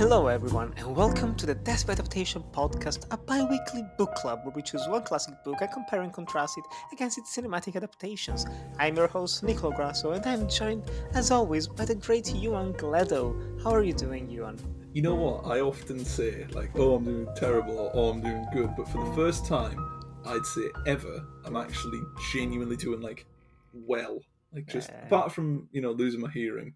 Hello, everyone, and welcome to the Death by Adaptation podcast, a bi weekly book club where we choose one classic book and compare and contrast it against its cinematic adaptations. I'm your host, Nicolò Grasso, and I'm joined, as always, by the great Ewan Gleadow. How are you doing, Ewan? You know what? I often say, like, oh, I'm doing terrible or oh, I'm doing good, but for the first time, I'd say ever, I'm actually genuinely doing, like, well. Like, just apart from, losing my hearing.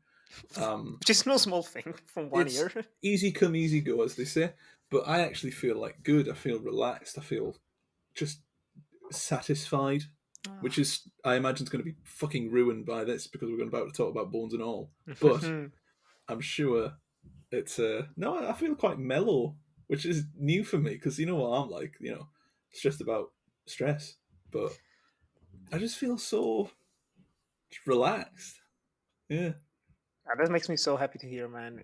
Which is no small thing from one It's year. easy come, easy go, as they say, but I actually feel, like, good. I feel relaxed. I feel just satisfied, which is, I imagine, is going to be fucking ruined by this because we're about to talk about Bones and All. But I'm sure it's no, I feel quite mellow, which is new for me because you know what I'm like, stressed about stress, but I just feel so relaxed. Yeah. That makes me so happy to hear, man.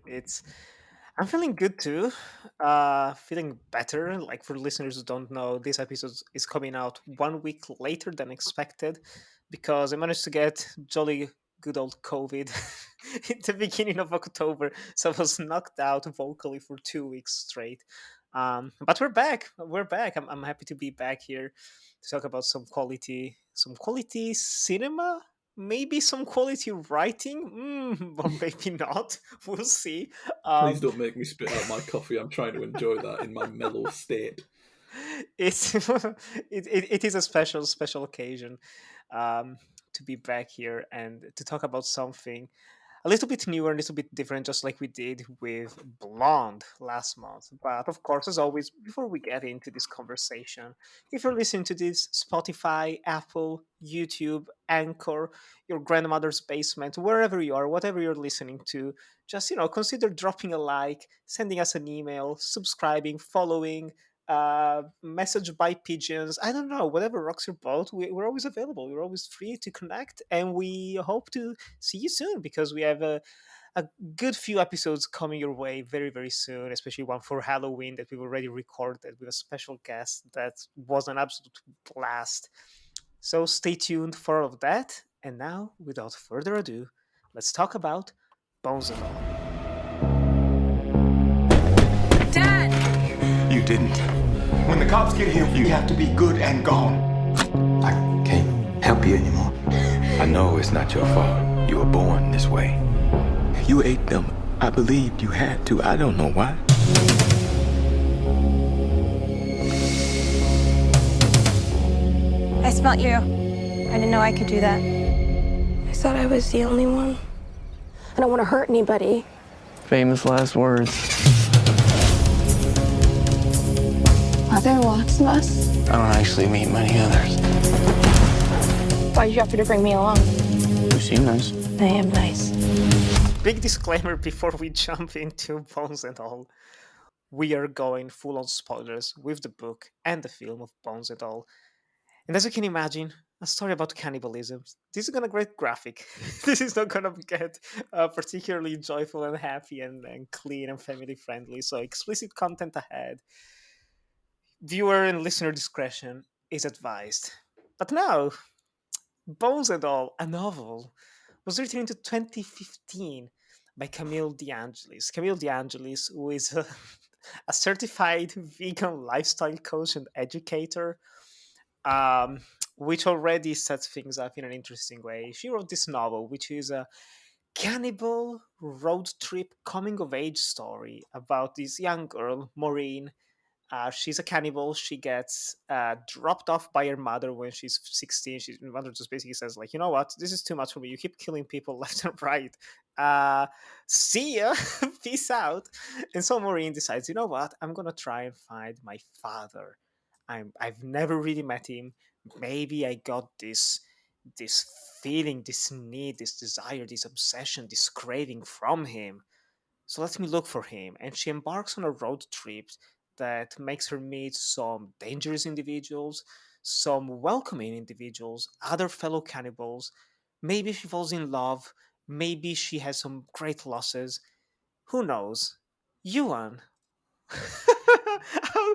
I'm feeling good too. Feeling better. Like for listeners who don't know, this episode is coming out 1 week later than expected because I managed to get jolly good old COVID at the beginning of October, so I was knocked out vocally for 2 weeks straight. But we're back. We're back. I'm happy to be back here to talk about some quality cinema, maybe some quality writing, or maybe not. We'll see. Please Um, don't make me spit out my coffee. I'm trying to enjoy that in my mellow state. it's it is a special occasion um, to be back here and to talk about something a little bit newer, a little bit different, just like we did with Blonde last month. But of course, as always, before we get into this conversation, if you're listening to this, Spotify, Apple, YouTube, Anchor, your grandmother's basement, wherever you are, whatever you're listening to, just consider dropping a like, sending us an email, subscribing, following, message by pigeons. I don't know, whatever rocks your boat. We're always available. We're always free to connect, and we hope to see you soon because we have a good few episodes coming your way very soon, especially one for Halloween that we've already recorded with a special guest that was an absolute blast. So stay tuned for all of that. And now, without further ado, let's talk about Bones and All. Dad! You didn't. When the cops get here, you have to be good and gone. I can't help you anymore. I know it's not your fault. You were born this way. You ate them. I believed you had to. I don't know why. I smelt you. I didn't know I could do that. I thought I was the only one. I don't want to hurt anybody. Famous last words. Are there lots of us? I don't actually meet many others. Why did you offer to bring me along? You seem nice. I am nice. Big disclaimer before we jump into Bones and All. We are going full on spoilers with the book and the film of Bones and All. And as you can imagine, a story about cannibalism. This is gonna get graphic. This is not gonna get particularly joyful and happy and clean and family friendly. So explicit content ahead. Viewer and listener discretion is advised. But now, Bones and All, a novel, was written into 2015 by Camille DeAngelis. Camille DeAngelis, who is a certified vegan lifestyle coach and educator, which already sets things up in an interesting way. She wrote this novel, which is a cannibal road trip coming of age story about this young girl, Maureen. She's a cannibal. She gets dropped off by her mother when she's 16. Her mother just basically says, like, you know what? This is too much for me. You keep killing people left and right. See ya. Peace out. And so Maureen decides, you know what? I'm going to try and find my father. I've never really met him. Maybe I got this feeling, this need, this desire, this obsession, this craving from him. So let me look for him. And she embarks on a road trip that makes her meet some dangerous individuals, some welcoming individuals, other fellow cannibals. Maybe she falls in love. Maybe she has some great losses. Who knows? Yuan,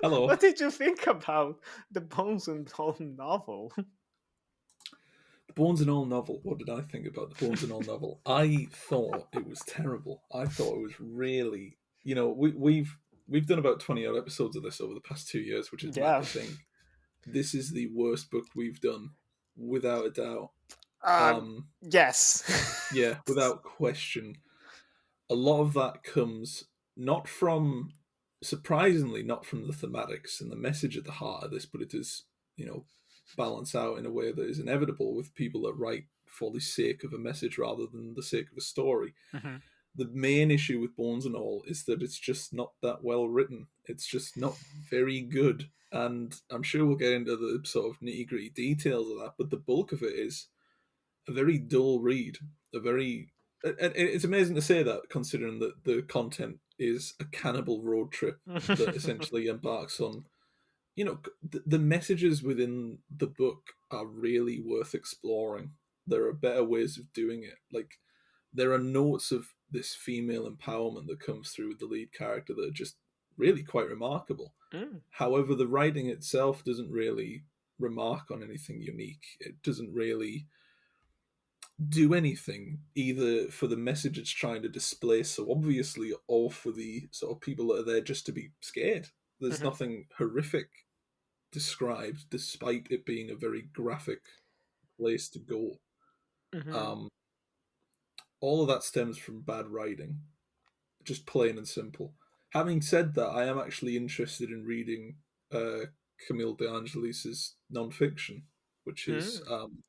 Hello. what did you think about the Bones and All novel? The Bones and All novel. What did I think about the Bones and All novel? I thought it was terrible. I thought it was really, we've done about 20 odd episodes of this over the past 2 years, which is mad Yeah. to think. This is the worst book we've done, without a doubt. Yes. Yeah, without question. A lot of that comes not from, surprisingly, not from the thematics and the message at the heart of this, but it is, balance out in a way that is inevitable with people that write for the sake of a message rather than the sake of a story. Mhm. The main issue with Bones and All is that it's just not that well written. It's just not very good. And I'm sure we'll get into the sort of nitty gritty details of that, but the bulk of it is a very dull read. And it's amazing to say that, considering that the content is a cannibal road trip that essentially embarks on, the messages within the book are really worth exploring. There are better ways of doing it. Like, there are notes of this female empowerment that comes through with the lead character that are just really quite remarkable. Mm. However, the writing itself doesn't really remark on anything unique. It doesn't really do anything either for the message it's trying to display so obviously, or for the sort of people that are there just to be scared. There's Mhm. nothing horrific described, despite it being a very graphic place to go. Mhm. All of that stems from bad writing, just plain and simple. Having said that, I am actually interested in reading Camille DeAngelis' non-fiction, which is Mm.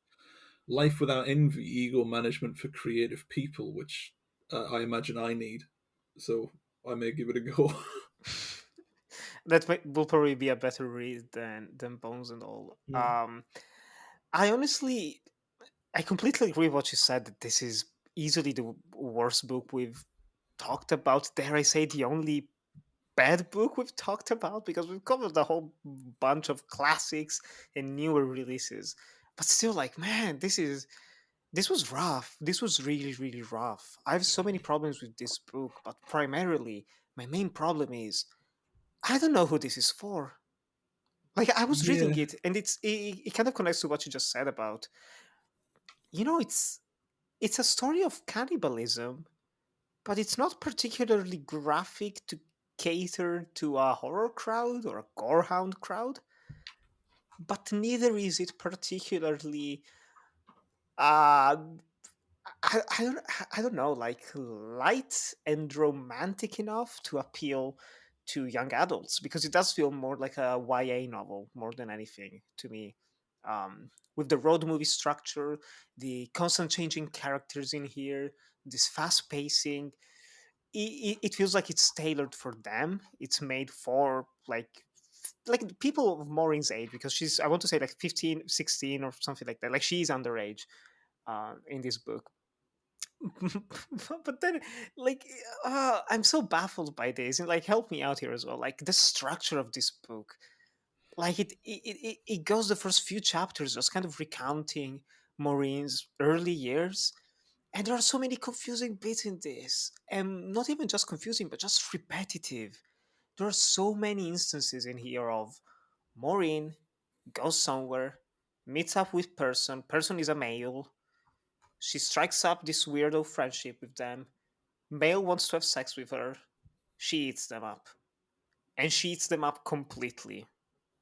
Life Without Envy, Ego Management for Creative People, which I imagine I need. So I may give it a go. Will probably be a better read than Bones and All. Yeah. I honestly, I completely agree with what you said, that this is easily the worst book we've talked about. Dare I say, the only bad book we've talked about, because we've covered a whole bunch of classics and newer releases. But still, like, man, this was rough. This was really, really rough. I have so many problems with this book, but primarily, my main problem is I don't know who this is for. Like, I was reading Yeah. it, and it kind of connects to what you just said about, it's a story of cannibalism, but it's not particularly graphic to cater to a horror crowd or a gorehound crowd. But neither is it particularly uh I don't know, like, light and romantic enough to appeal to young adults, because it does feel more like a YA novel more than anything to me. With the road movie structure, the constant changing characters in here, this fast pacing, it feels like it's tailored for them. It's made for like people of Maureen's age, because she's, I want to say, like 15, 16 or something like that. Like, she's underage in this book. But then, like, I'm so baffled by this, and like, help me out here as well. Like, the structure of this book, like, it goes the first few chapters just kind of recounting Maureen's early years, and there are so many confusing bits in this, and not even just confusing, but just repetitive. There are so many instances in here of Maureen goes somewhere, meets up with person is a male, she strikes up this weirdo friendship with them, male wants to have sex with her, she eats them up. And she eats them up completely.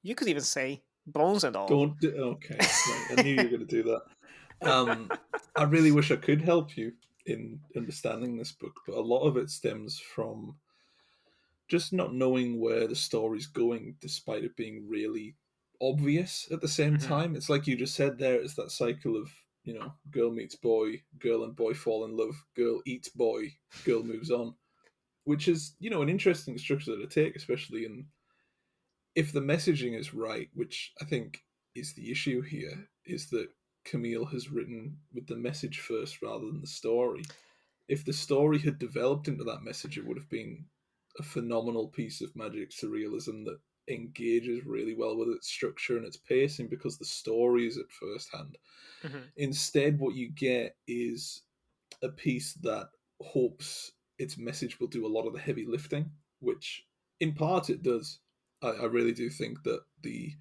You could even say bones and all. Don't do, okay, right. I knew you were going to do that. I really wish I could help you in understanding this book, but a lot of it stems from just not knowing where the story's going, despite it being really obvious at the same Mhm. time. It's like you just said there, it's that cycle of, girl meets boy, girl and boy fall in love, girl eats boy, girl moves on, which is, an interesting structure to take, especially in, if the messaging is right, which I think is the issue here, is that Camille has written with the message first rather than the story. If the story had developed into that message, it would have been a phenomenal piece of magic surrealism that engages really well with its structure and its pacing, because the story is at first hand. Mhm. Instead, what you get is a piece that hopes its message will do a lot of the heavy lifting, which in part it does. I really do think that the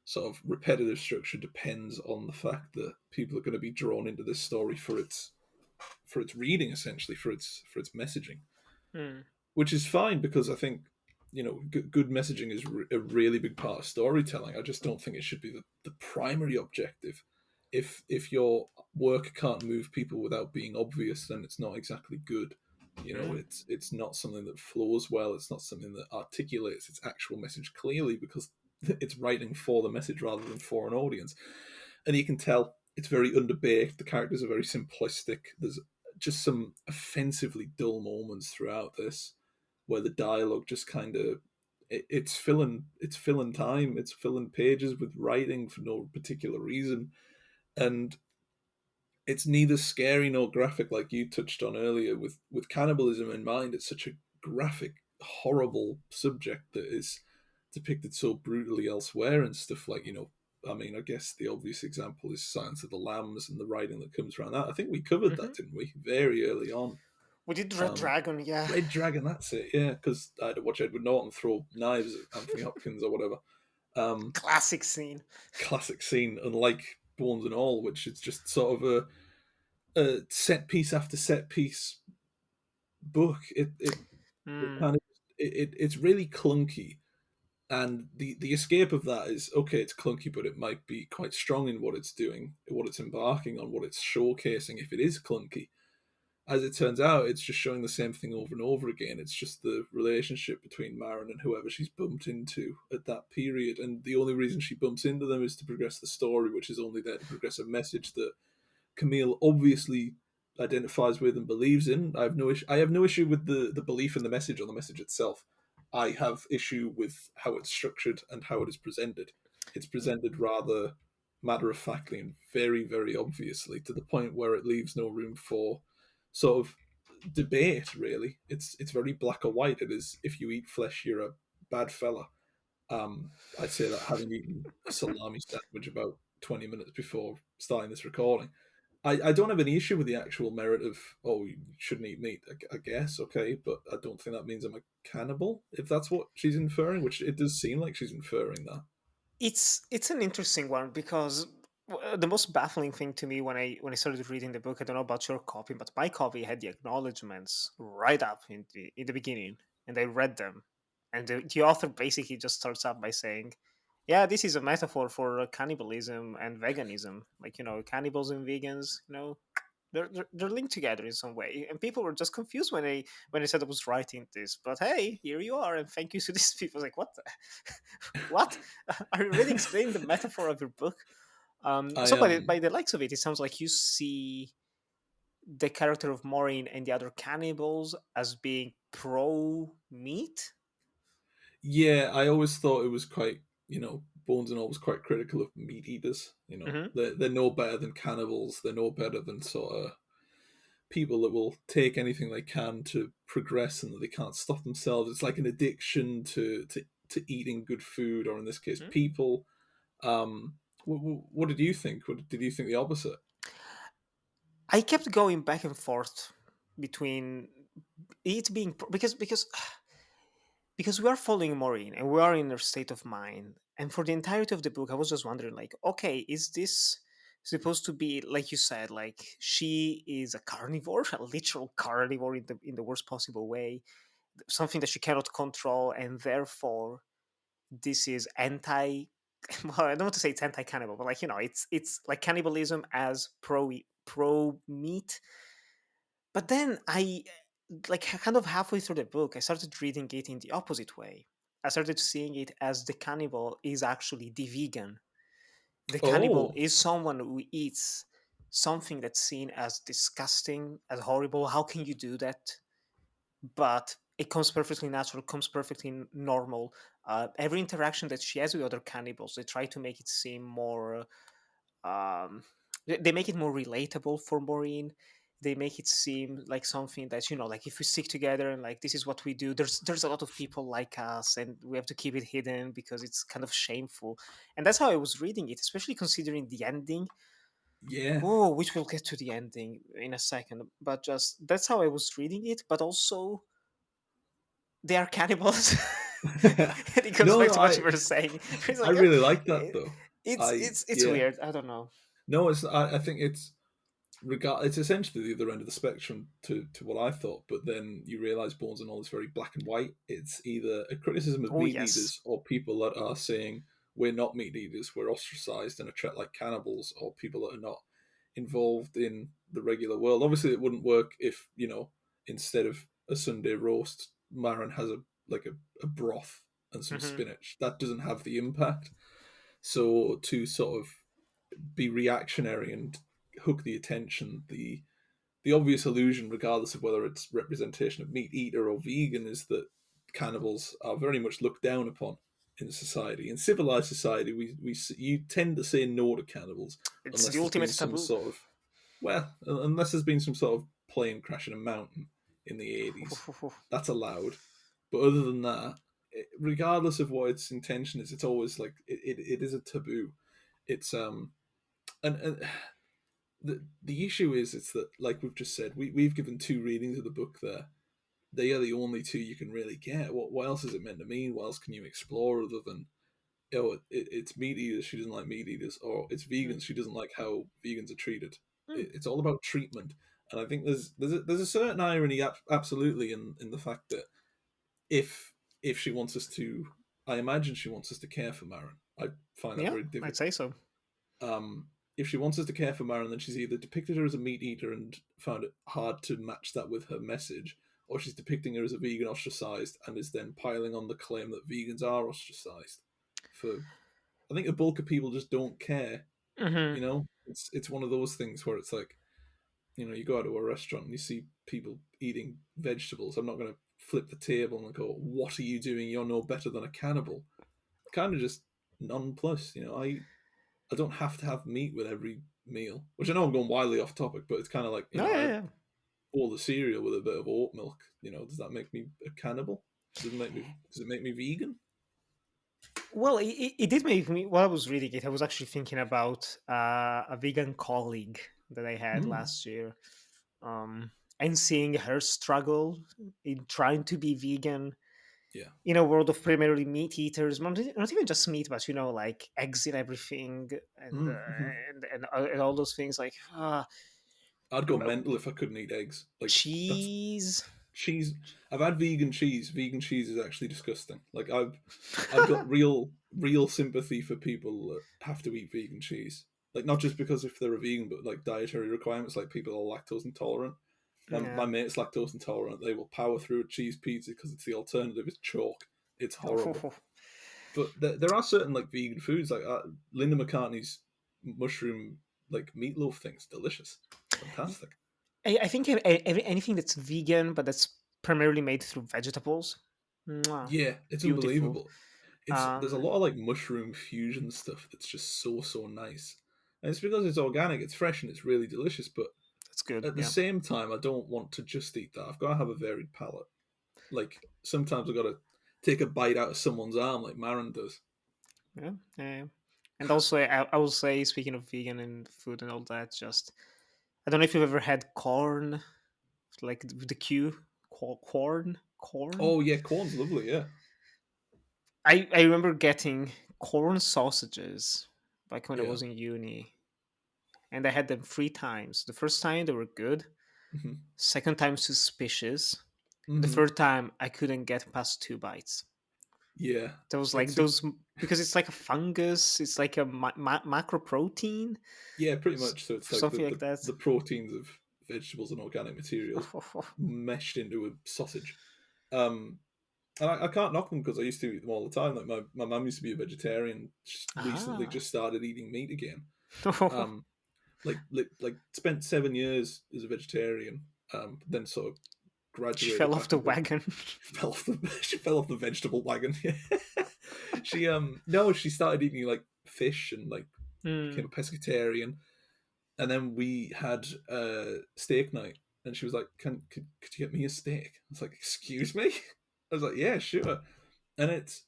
sort of repetitive structure depends on the fact that people are going to be drawn into this story for its reading, essentially, for its messaging. Mm. which is fine because I think good messaging is a really big part of storytelling. I just don't think it should be the primary objective. If your work can't move people without being obvious, then it's not exactly good. It's not something that flows well. It's not something that articulates its actual message clearly because it's writing for the message rather than for an audience. And you can tell it's very underbaked. The characters are very simplistic. There's just some offensively dull moments throughout this where the dialogue just kind of it's filling time. It's filling pages with writing for no particular reason, and it's neither scary nor graphic like you touched on earlier with cannibalism in mind. It's such a graphic, horrible subject that is depicted so brutally elsewhere and stuff like I mean, I guess the obvious example is Silence of the Lambs and the writing that comes around that. I think we covered that, didn't we? Very early on. We did Red Dragon, yeah. Red Dragon, that's it, yeah. Because I had to watch Edward Norton throw knives at Anthony Hopkins or whatever. Classic scene. Classic scene, unlike Bones and All, which is just sort of a set piece after set piece book. It's really clunky. And the escape of that is, okay, it's clunky, but it might be quite strong in what it's doing, what it's embarking on, what it's showcasing if it is clunky. As it turns out, it's just showing the same thing over and over again. It's just the relationship between Marin and whoever she's bumped into at that period. And the only reason she bumps into them is to progress the story, which is only there to progress a message that Camille obviously identifies with and believes in. I have no issue with the belief in the message or the message itself. I have issue with how it's structured and how it is presented. It's presented rather matter-of-factly and very, very obviously, to the point where it leaves no room for sort of debate, really. It's very black or white. It is, if you eat flesh, you're a bad fella. I'd say that having eaten a salami sandwich about 20 minutes before starting this recording. I don't have any issue with the actual merit of, you shouldn't eat meat, I guess, okay, but I don't think that means I'm a cannibal, if that's what she's inferring, which it does seem like she's inferring that. It's an interesting one because the most baffling thing to me when I started reading the book, I don't know about your copy, but my copy had the acknowledgements right up in the beginning, and I read them, and the author basically just starts out by saying, yeah, this is a metaphor for cannibalism and veganism. Like, cannibals and vegans, they're linked together in some way. And people were just confused when I said I was writing this. But hey, here you are, and thank you to these people. Like, what? What? Are you really explaining the metaphor of your book? By the likes of it, it sounds like you see the character of Maureen and the other cannibals as being pro meat. Yeah, I always thought it was quite, Bones and All was quite critical of meat eaters. They're no better than cannibals. They're no better than sort of people that will take anything they can to progress and that they can't stop themselves. It's like an addiction to eating good food, or in this case, people. What did you think? Did you think the opposite? I kept going back and forth between it being because we are following Maureen and we are in her state of mind. And for the entirety of the book, I was just wondering, like, okay, is this supposed to be, like you said, like she is a carnivore, a literal carnivore in the worst possible way, something that she cannot control, and therefore this is anti. Well, I don't want to say it's anti-cannibal, but like it's like cannibalism as pro meat. But then I, like, kind of halfway through the book, I started reading it in the opposite way. I started seeing it as the cannibal is actually the vegan. The cannibal is someone who eats something that's seen as disgusting, as horrible. How can you do that? But it comes perfectly natural, comes perfectly normal. Every interaction that she has with other cannibals, they try to make it seem more. They make it more relatable for Maureen. They make it seem like something that, like if we stick together and like this is what we do. There's a lot of people like us, and we have to keep it hidden because it's kind of shameful. And that's how I was reading it, especially considering the ending. Yeah. Oh, which we'll get to the ending in a second. But just that's how I was reading it. But also, they are cannibals. It goes back to what you were saying. Like, I really like that though. It's weird. I don't know. No, it's. I think it's. it's essentially the other end of the spectrum to what I thought, but then you realise Bones and All is very black and white. It's either a criticism of Oh meat yes. eaters or people that are saying we're not meat eaters, we're ostracised and are treated like cannibals, or people that are not involved in the regular world. Obviously, it wouldn't work if, instead of a Sunday roast, Marin has a broth and some spinach. That doesn't have the impact. So to sort of be reactionary and hook the attention, the obvious illusion, regardless of whether it's representation of meat eater or vegan, is that cannibals are very much looked down upon in society. In civilized society, you tend to say no to cannibals It's unless the there's been ultimate some taboo. sort of unless there's been some sort of plane crashing a mountain in the 80s. That's allowed, but other than that, regardless of what its intention is, it's always like it is a taboo. It's and the issue is, it's that, like we've just said, we've given two readings of the book there. They are the only two you can really get. What else is it meant to mean? What else can you explore other than, it's meat eaters, she doesn't like meat eaters, or it's vegans, she doesn't like how vegans are treated. It's all about treatment, and I think there's a certain irony, absolutely, in the fact that if she wants us to, I imagine she wants us to care for Marin. I find that Yeah, very difficult. I'd say so. If she wants us to care for Marin, then she's either depicted her as a meat eater and found it hard to match that with her message, or she's depicting her as a vegan ostracized and is then piling on the claim that vegans are ostracized. I think the bulk of people just don't care. It's one of those things where it's like, you go out to a restaurant and you see people eating vegetables. I'm not going to flip the table and go, "What are you doing? You're no better than a cannibal." Kind of just nonplussed. I don't have to have meat with every meal, which I know I'm going wildly off topic, but it's kind of like, Yeah. bowl the cereal with a bit of oat milk. Does that make me a cannibal? Does it make me vegan? Well, it did make me. While I was reading it, I was actually thinking about a vegan colleague that I had last year, and seeing her struggle in trying to be vegan. Yeah. In a world of primarily meat eaters, not even just meat, but like eggs in everything, and all those things. Like, I'd go mental if I couldn't eat eggs. Like cheese. Cheese. I've had vegan cheese. Vegan cheese is actually disgusting. Like I've got real sympathy for people that have to eat vegan cheese. Like, not just because if they're a vegan, but like dietary requirements. Like, people are lactose intolerant. My mate's lactose intolerant. They will power through a cheese pizza because it's the alternative. It's chalk. It's horrible. But there are certain like vegan foods, like Linda McCartney's mushroom like meatloaf thing's delicious, fantastic. I think anything that's vegan but that's primarily made through vegetables. Yeah, it's beautiful. Unbelievable. There's a lot of like mushroom fusion stuff that's just so nice, and it's because it's organic, it's fresh, and it's really delicious. But that's good. At the same time, I don't want to just eat that. I've got to have a varied palate. Like, sometimes I've got to take a bite out of someone's arm, like Marin does. Yeah. And also, I will say, speaking of vegan and food and all that, just I don't know if you've ever had corn, like the Q, corn. Oh yeah, corn's lovely. Yeah. I remember getting corn sausages back when I was in uni, and I had them 3 times. The first time they were good. Mm-hmm. Second time suspicious. Mm-hmm. The third time I couldn't get past 2 bites. Yeah, there was like those because it's like a fungus. It's like a macro protein. Yeah, pretty much. So it's like something like that. The proteins of vegetables and organic materials meshed into a sausage. And I can't knock them because I used to eat them all the time. Like my mum used to be a vegetarian. She recently just started eating meat again. Like spent 7 years as a vegetarian. Then sort of graduated. She fell off the wagon. She fell off the vegetable wagon. She started eating like fish and like became a pescatarian. And then we had steak night, and she was like, could you get me a steak? I was like, excuse me? I was like, yeah, sure. And it's,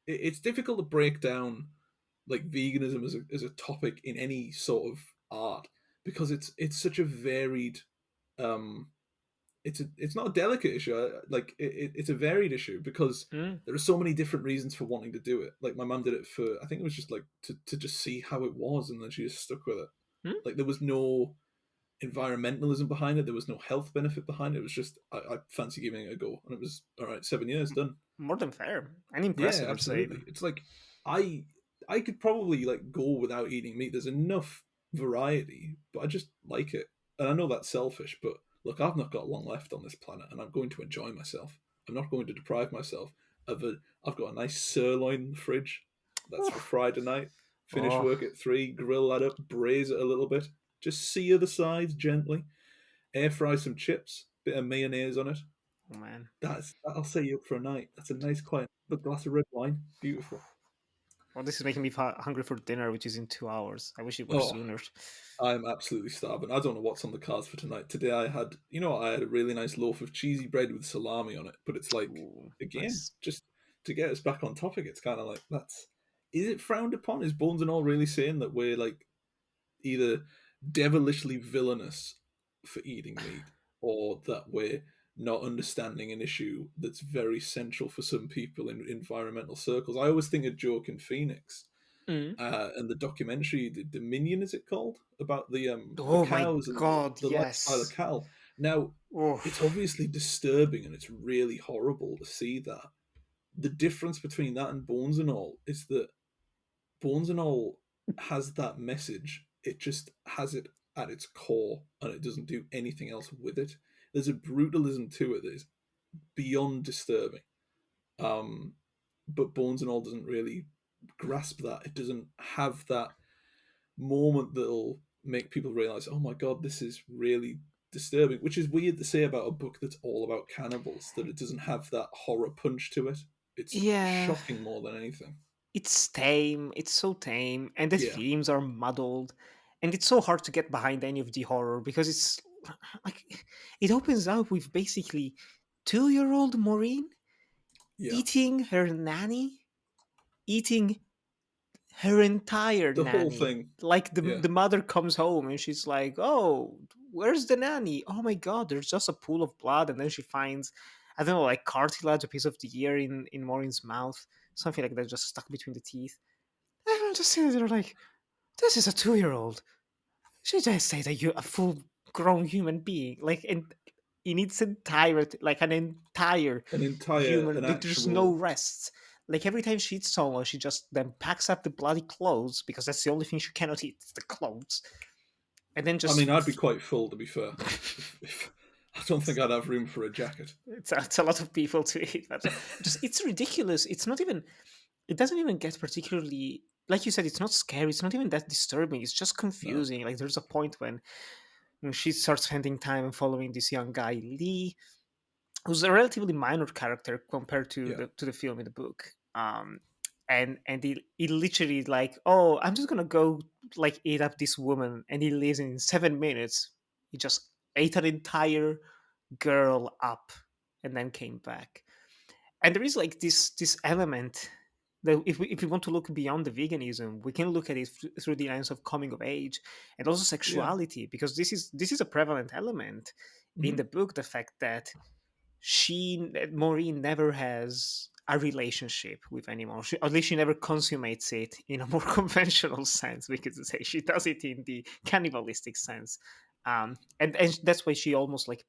it's difficult to break down like veganism as a topic in any sort of art, because it's such a varied, it's not a delicate issue. Like it's a varied issue because there are so many different reasons for wanting to do it. Like my mum did it for, I think it was just like to just see how it was, and then she just stuck with it. Hmm? Like there was no environmentalism behind it. There was no health benefit behind it. It was just I fancy giving it a go, and it was all right. 7 years done. More than fair and Yeah, impressive, I'd say. absolutely. It's like I I could probably like go without eating meat. There's enough variety, but I just like it. And I know that's selfish, but look, I've not got long left on this planet, and I'm going to enjoy myself. I'm not going to deprive myself of a. I've got a nice sirloin in the fridge. That's for Friday night. Finish Oh, work at 3, grill that up, braise it a little bit, just sear the sides gently, air fry some chips, bit of mayonnaise on it. oh man. That'll set you up for a night. That's a nice quiet a glass of red wine. Beautiful. Well, this is making me hungry for dinner, which is in 2 hours. I wish it were Oh, sooner. I'm absolutely starving. I don't know what's on the cards for tonight. Today I had, I had a really nice loaf of cheesy bread with salami on it. But it's like, Ooh, again, nice. just to get us back on topic, it's kind of like is it frowned upon? Is Bones and all really saying that we're like either devilishly villainous for eating meat, or that we're not understanding an issue that's very central for some people in environmental circles? I always think of Joaquin Phoenix Mm. and the documentary, the Dominion, is it called, about the Oh my cows and god, the lifestyle of yes. cattle. Now, Oh, it's obviously disturbing and it's really horrible to see that. The difference between that and Bones and All is that Bones and All has that message. It just has it at its core and it doesn't do anything else with it. There's a brutalism to it that is beyond disturbing. Um, but Bones and All doesn't really grasp that. It doesn't have that moment that'll make people realize, oh my god, this is really disturbing. Which is weird to say about a book that's all about cannibals, that it doesn't have that horror punch to it. It's yeah. shocking more than anything. It's tame. It's so tame, and the Yeah, themes are muddled, and it's so hard to get behind any of the horror because it's like it opens up with basically 2-year-old Maureen yeah. eating her nanny, eating her entire The whole nanny. thing. Like Yeah, the mother comes home and she's like, "Oh, where's the nanny? Oh my god, there's just a pool of blood." And then she finds, I don't know, like cartilage, a piece of the ear in Maureen's mouth, something like that, just stuck between the teeth. And I'm just sitting there like, this is a 2-year-old. She just say that you're a full grown human being, like in its entirety, like an entire human. an Like, there's no actual. rest. Like every time she eats someone, she just then packs up the bloody clothes because that's the only thing she cannot eat, is the clothes, and then I mean, just I'd be quite full, to be fair. I don't think I'd have room for a jacket. it's a lot of people to eat. But just it's ridiculous. It's not even. It doesn't even get particularly. Like you said, it's not scary. It's not even that disturbing. It's just No. confusing. Like there's a point when she starts spending time and following this young guy Lee, who's a relatively minor character compared Yeah. to the film in the book. And he literally like, oh, I'm just gonna go like eat up this woman, and he leaves in 7 minutes. He just ate an entire girl up, and then came back. And there is like this element that if we want to look beyond the veganism, we can look at it through the lens of coming of age and also Yeah. sexuality, because this is a prevalent element in Hmm. the book. The fact that Maureen never has a relationship with anyone. At least she never consummates it in a more conventional sense, because say she does it in the cannibalistic sense. And that's why she almost like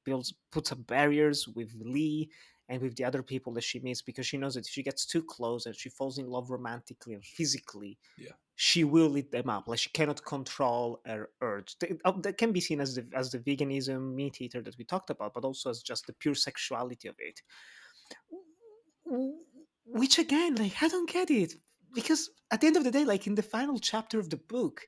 puts up barriers with Lee and with the other people that she meets, because she knows that if she gets too close and she falls in love romantically and physically, Yeah. she will eat them up. Like she cannot control her urge. That can be seen as the veganism meat eater that we talked about, but also as just the pure sexuality of it. Which again, like I don't get it, because at the end of the day, like in the final chapter of the book,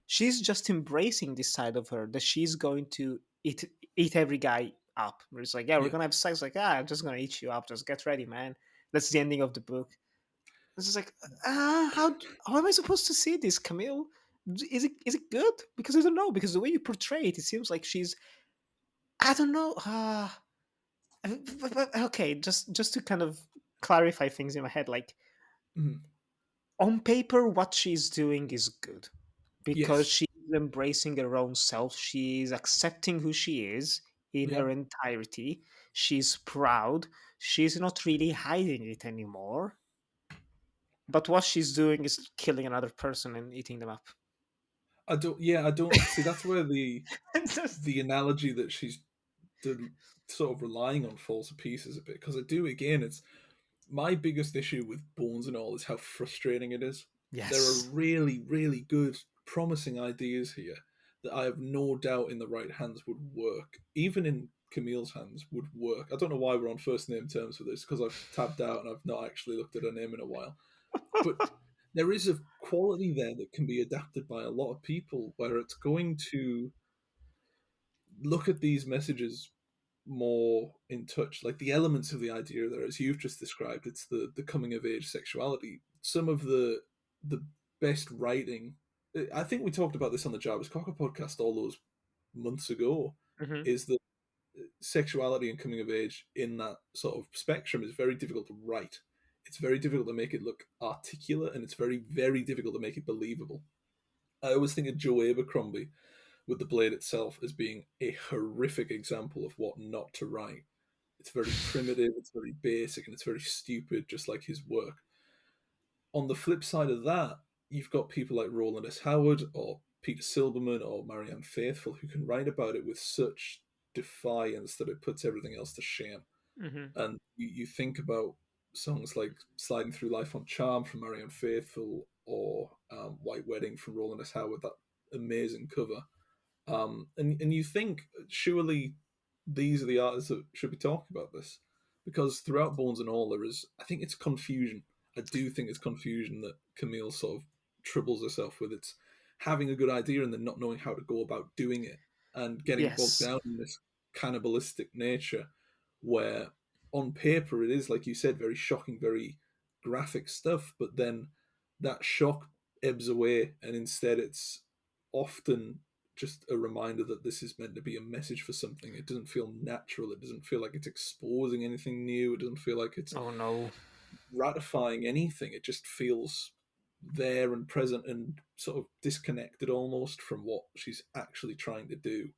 she's just embracing this side of her that she's going to eat every guy up. Where it's like, yeah, we're Yeah. gonna have sex. Like, I'm just gonna eat you up. Just get ready, man. That's the ending of the book. It's just like, how am I supposed to see this, Camille? Is it good? Because I don't know. Because the way you portray it, it seems like she's, I don't know. Okay, just to kind of clarify things in my head, like Mhm. on paper, what she's doing is good because Yes. she's embracing her own self. She's accepting who she is in Yeah. her entirety. She's proud. She's not really hiding it anymore. But what she's doing is killing another person and eating them up. I don't. Yeah, I don't see. That's where the analogy that she's sort of relying on falls to pieces a bit. Because I do again. It's my biggest issue with Bones and all is how frustrating it is. There are Yes. really, really good, promising ideas here that I have no doubt in the right hands would work. Even in Camille's hands would work. I don't know why we're on first name terms for this because I've tabbed out and I've not actually looked at her name in a while. But there is a quality there that can be adapted by a lot of people where it's going to look at these messages more in touch, like the elements of the idea there, as you've just described. It's the coming of age sexuality. Some of the best writing, I think we talked about this on the Jarvis Cocker podcast all those months ago, Hmm. is that sexuality and coming of age in that sort of spectrum is very difficult to write. It's very difficult to make it look articulate, and it's very, very difficult to make it believable. I always think of Joe Abercrombie with The Blade itself as being a horrific example of what not to write. It's very primitive, it's very basic, and it's very stupid, just like his work. On the flip side of that, you've got people like Roland S. Howard or Peter Silberman or Marianne Faithfull who can write about it with such defiance that it puts everything else to shame. Hmm. And you think about songs like Sliding Through Life on Charm from Marianne Faithfull or White Wedding from Roland S. Howard, that amazing cover. And you think, surely these are the artists that should be talking about this. Because throughout Bones and All, there is, I think it's confusion. I do think it's confusion that Camille sort of troubles herself with. It's having a good idea and then not knowing how to go about doing it and getting bogged Yes. down in this cannibalistic nature where on paper it is, like you said, very shocking, very graphic stuff, but then that shock ebbs away and instead it's often just a reminder that this is meant to be a message for something. It doesn't feel natural. It doesn't feel like it's exposing anything new. It doesn't feel like it's Oh no. ratifying anything. It just feels there and present and sort of disconnected almost from what she's actually trying to do,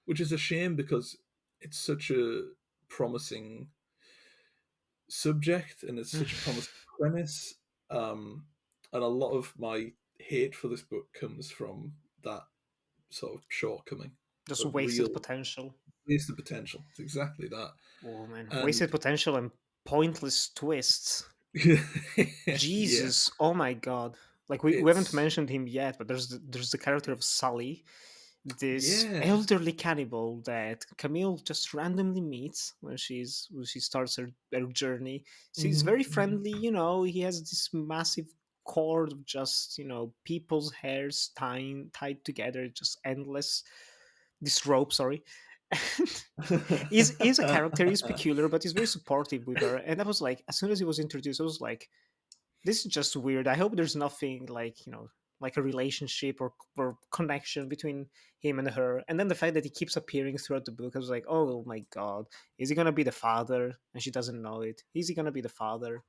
which is a shame because it's such a promising subject and it's such a promising premise. And a lot of my hate for this book comes from that sort of shortcoming Just of wasted real potential. wasted potential. It's exactly that. Oh man, And wasted potential and pointless twists. yeah, Jesus, oh my god! Like we haven't it's mentioned him yet, but there's the character of Sully, this yeah. elderly cannibal that Camille just randomly meets when she starts her journey. She's Mhm, very mhm. friendly, he has this massive cord of just people's hairs tied together, just endless. This rope, sorry. Is a character, he's peculiar, but he's very supportive with her. And I was like, as soon as he was introduced, I was like, this is just weird. I hope there's nothing like like a relationship or connection between him and her. And then the fact that he keeps appearing throughout the book, I was like, oh my god, is he gonna be the father? And she doesn't know it. Is he gonna be the father?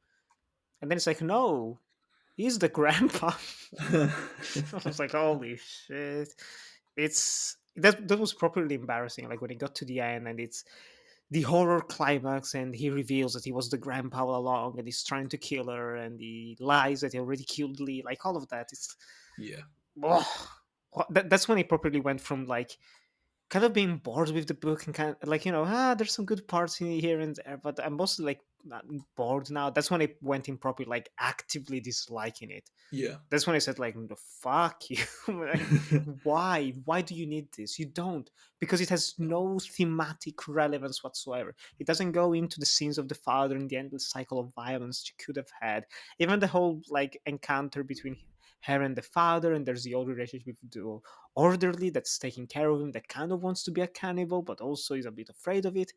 And then it's like, no, he's the grandpa. I was like, holy shit. That was properly embarrassing. Like when it got to the end and it's the horror climax and he reveals that he was the grandpa all along and he's trying to kill her and he lies that he already killed Lee. Like all of that. It's Yeah. oh, that's when it properly went from like kind of being bored with the book and kind of like there's some good parts in here and there, but I'm mostly like not bored now. That's when it went in properly like actively disliking it. Yeah. That's when I said like, "No, fuck you." Like, why do you need this? You don't, because it has no thematic relevance whatsoever. It doesn't go into the scenes of the father and the endless cycle of violence she could have had. Even the whole like encounter between her and the father, and there's the old relationship with the orderly that's taking care of him, that kind of wants to be a cannibal but also is a bit afraid of it.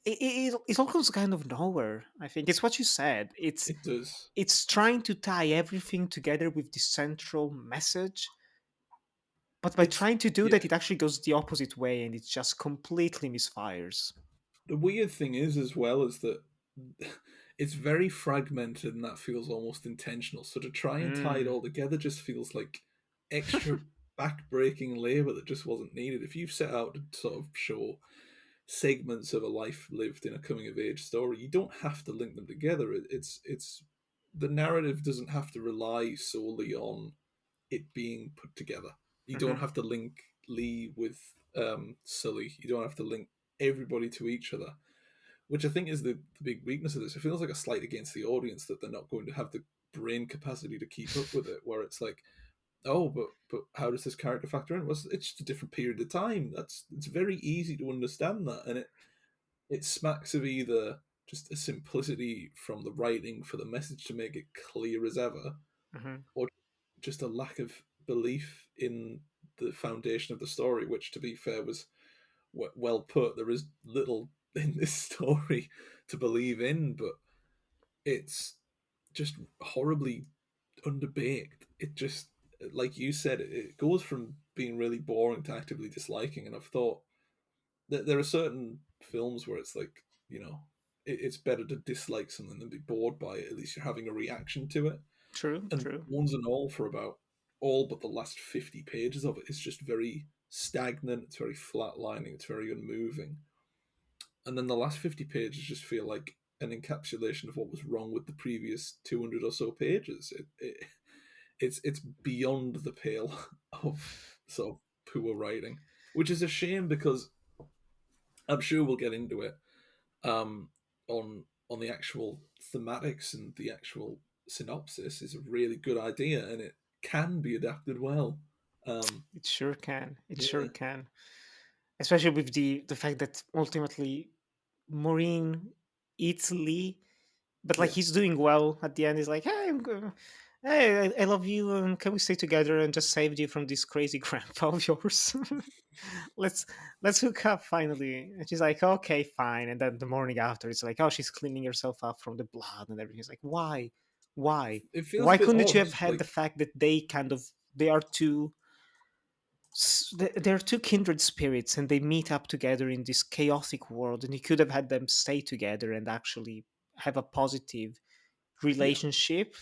It all comes kind of nowhere. I think it's what you said. It does. It's trying to tie everything together with the central message, but by It's trying to do yeah. that it actually goes the opposite way and it just completely misfires. The weird thing is as well is that it's very fragmented and that feels almost intentional. So to try and tie it Mm. all together just feels like extra back-breaking labor that just wasn't needed. If you've set out to sort of show segments of a life lived in a coming of age story, you don't have to link them together. It's the narrative doesn't have to rely solely on it being put together. You don't have to link Lee with Sully. You don't have to link everybody to each other, which I think is the big weakness of this. It feels like a slight against the audience that they're not going to have the brain capacity to keep up with it, where it's like, oh, but how does this character factor in? Well, it's just a different period of time. It's very easy to understand that, and it smacks of either just a simplicity from the writing for the message to make it clear as ever, or just a lack of belief in the foundation of the story, which, to be fair, was well put. There is little in this story to believe in, but it's just horribly underbaked. It just, like you said, it goes from being really boring to actively disliking. And I've thought that there are certain films where it's like, it's better to dislike something than be bored by it. At least you're having a reaction to it. True. Ones and all, for about all but the last 50 pages of it, it's just very stagnant. It's very flatlining. It's very unmoving. And then the last 50 pages just feel like an encapsulation of what was wrong with the previous 200 or so pages. It's beyond the pale of sort of poor writing, which is a shame because I'm sure we'll get into it on the actual thematics, and the actual synopsis is a really good idea, and it can be adapted well. It sure can. It sure can. Especially with the fact that ultimately Maureen eats Lee, but like he's doing well at the end. He's like, "Hey, hey, I love you, and can we stay together and just save you from this crazy grandpa of yours? let's hook up finally." And she's like, "Okay, fine." And then the morning after, it's like, "Oh, she's cleaning herself up from the blood and everything." It's like, why? It feels Why a bit couldn't you odd, have had like, the fact that they are two they're two kindred spirits and they meet up together in this chaotic world, and you could have had them stay together and actually have a positive relationship,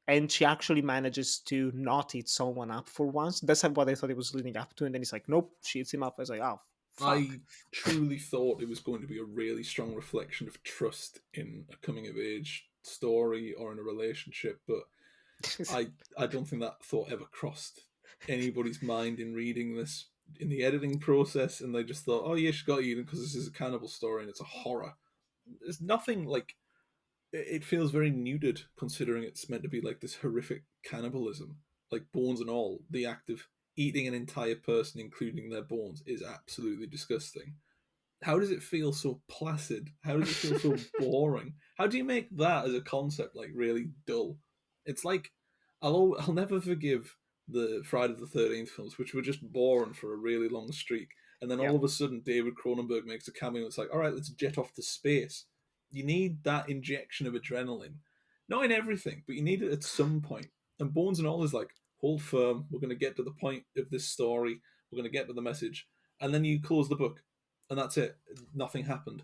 and she actually manages to not eat someone up for once. That's what I thought it was leading up to, and then it's like, nope, she eats him up. I was like, oh fuck. I truly thought it was going to be a really strong reflection of trust in a coming of age story or in a relationship, but I don't think that thought ever crossed anybody's mind in reading this in the editing process, and they just thought, oh yeah, she got eaten because this is a cannibal story and it's a horror. There's nothing like, it feels very neutered considering it's meant to be like this horrific cannibalism, like bones and all. The act of eating an entire person, including their bones, is absolutely disgusting. How does it feel so placid? How does it feel so boring? How do you make that as a concept like really dull? It's like, I'll never forgive the Friday the 13th films, which were just boring for a really long streak. And then all of a sudden, David Cronenberg makes a cameo. It's like, all right, let's jet off to space. You need that injection of adrenaline. Not in everything, but you need it at some point. And Bones and All is like, hold firm. We're going to get to the point of this story. We're going to get to the message. And then you close the book. And that's it. Nothing happened.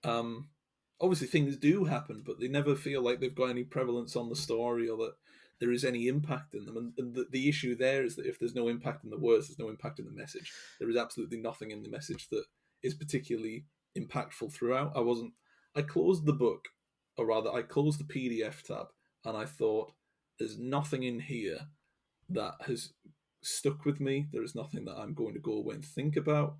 Obviously, things do happen, but they never feel like they've got any prevalence on the story or that there is any impact in them. And the issue there is that if there's no impact in the words, there's no impact in the message. There is absolutely nothing in the message that is particularly impactful throughout. I closed the book, or rather, I closed the PDF tab, and I thought, there's nothing in here that has stuck with me. There is nothing that I'm going to go away and think about.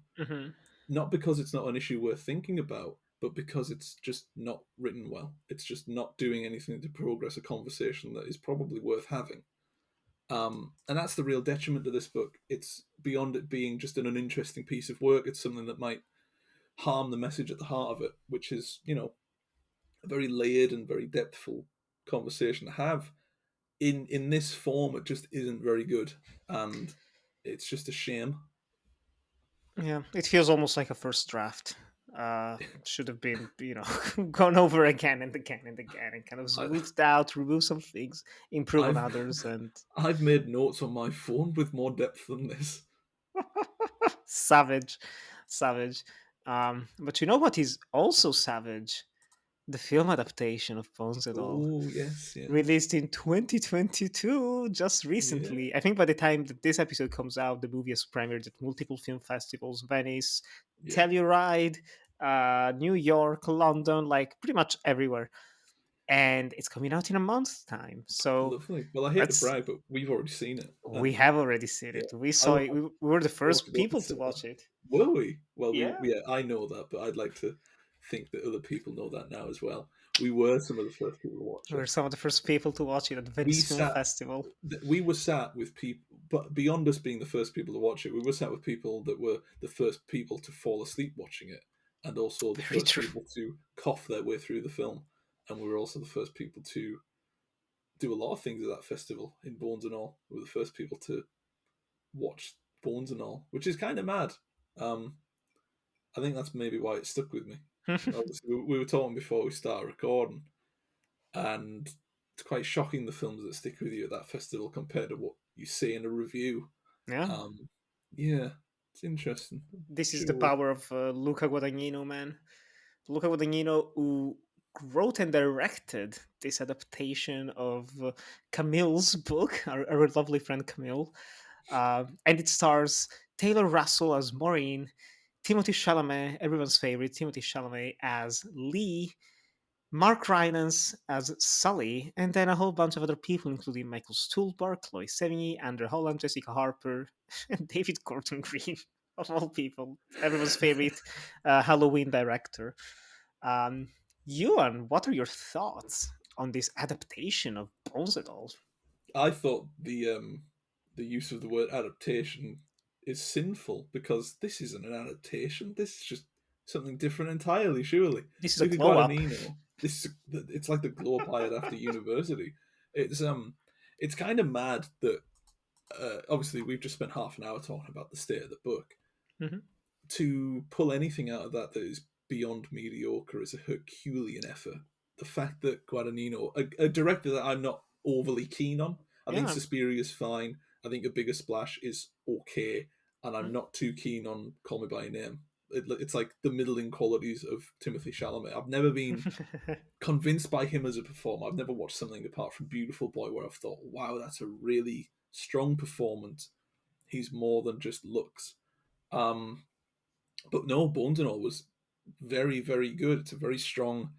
Not because it's not an issue worth thinking about, but because it's just not written well. It's just not doing anything to progress a conversation that is probably worth having. And that's the real detriment to this book. It's beyond it being just an uninteresting piece of work. It's something that might harm the message at the heart of it, which is, a very layered and very depthful conversation to have. In this form, it just isn't very good. And it's just a shame. Yeah, it feels almost like a first draft. Should have been, gone over again and again and again, and kind of smoothed out, remove some things, improve on others, and I've made notes on my phone with more depth than this. savage. But you know what is also savage? The film adaptation of Bones and All. Oh, yes. Released in 2022, just recently. Yeah. I think by the time that this episode comes out, the movie has premiered at multiple film festivals, Venice, Telluride, New York, London, like pretty much everywhere. and it's coming out in a month's time. So Lovely. Well, I hate to let's. brag, but we've already seen it. We And have already seen yeah, it. We I saw look it. We were the forward to first go people to consider. watch it. Were we? Well, Yeah, yeah, I know that, but I'd like to think that other people know that now as well. We were some of the first people to watch we were it. some of the first people to watch it at the We Venice Film sat, Festival. we were sat with people, but beyond us being the first people to watch it, we were sat with people that were the first people to fall asleep watching it, and also the Very first true. people to cough their way through the film. And we were also the first people to do a lot of things at that festival in Bones and All. We were the first people to watch Bones and All, which is kind of mad. I think that's maybe why it stuck with me. Obviously, we were talking before we started recording, and it's quite shocking the films that stick with you at that festival compared to what you see in a review. Yeah, Yeah, it's interesting. this is the Sure. power of Luca Guadagnino, man. Luca Guadagnino, who wrote and directed this adaptation of Camille's book, our lovely friend Camille. And it stars Taylor Russell as Maureen, Timothée Chalamet, everyone's favorite, Timothée Chalamet as Lee, Mark Rylance as Sully, and then a whole bunch of other people, including Michael Stuhlbarg, Chloe Sevigny, Andrew Holland, Jessica Harper, and David Gordon Green, of all people, everyone's favorite Halloween director. Um, Ewan, what are your thoughts on this adaptation of Bones et al.? I thought the use of the word adaptation is sinful because this isn't an adaptation. This is just something different entirely. Surely, This is a Luca glow up. Guadagnino. It's like the glow up I had after university. It's kind of mad that obviously we've just spent half an hour talking about the state of the book. Mhm. To pull anything out of that is beyond mediocre is a Herculean effort. The fact that Guadagnino, a director that I'm not overly keen on, I think Yeah. Suspiria's fine. I think A Bigger Splash is okay, and I'm Mm. not too keen on Call Me by Your Name. It's like the middling qualities of Timothée Chalamet. I've never been convinced by him as a performer. I've never watched something apart from Beautiful Boy where I've thought, wow, that's a really strong performance. He's more than just looks. But no, Bones and All was very, very good. It's a very strong.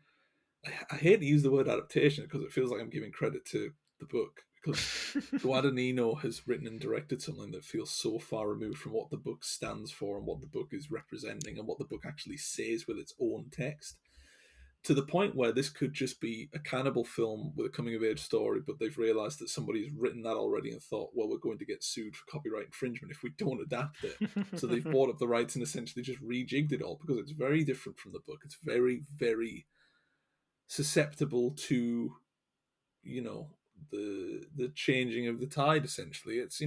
I hate to use the word adaptation because it feels like I'm giving credit to the book because Guadagnino has written and directed something that feels so far removed from what the book stands for and what the book is representing and what the book actually says with its own text. To the point where this could just be a cannibal film with a coming of age story, but they've realised that somebody's written that already and thought, well, we're going to get sued for copyright infringement if we don't adapt it. So they've bought up the rights and essentially just rejigged it all because it's very different from the book. It's very, very susceptible to, the changing of the tide, essentially. It's,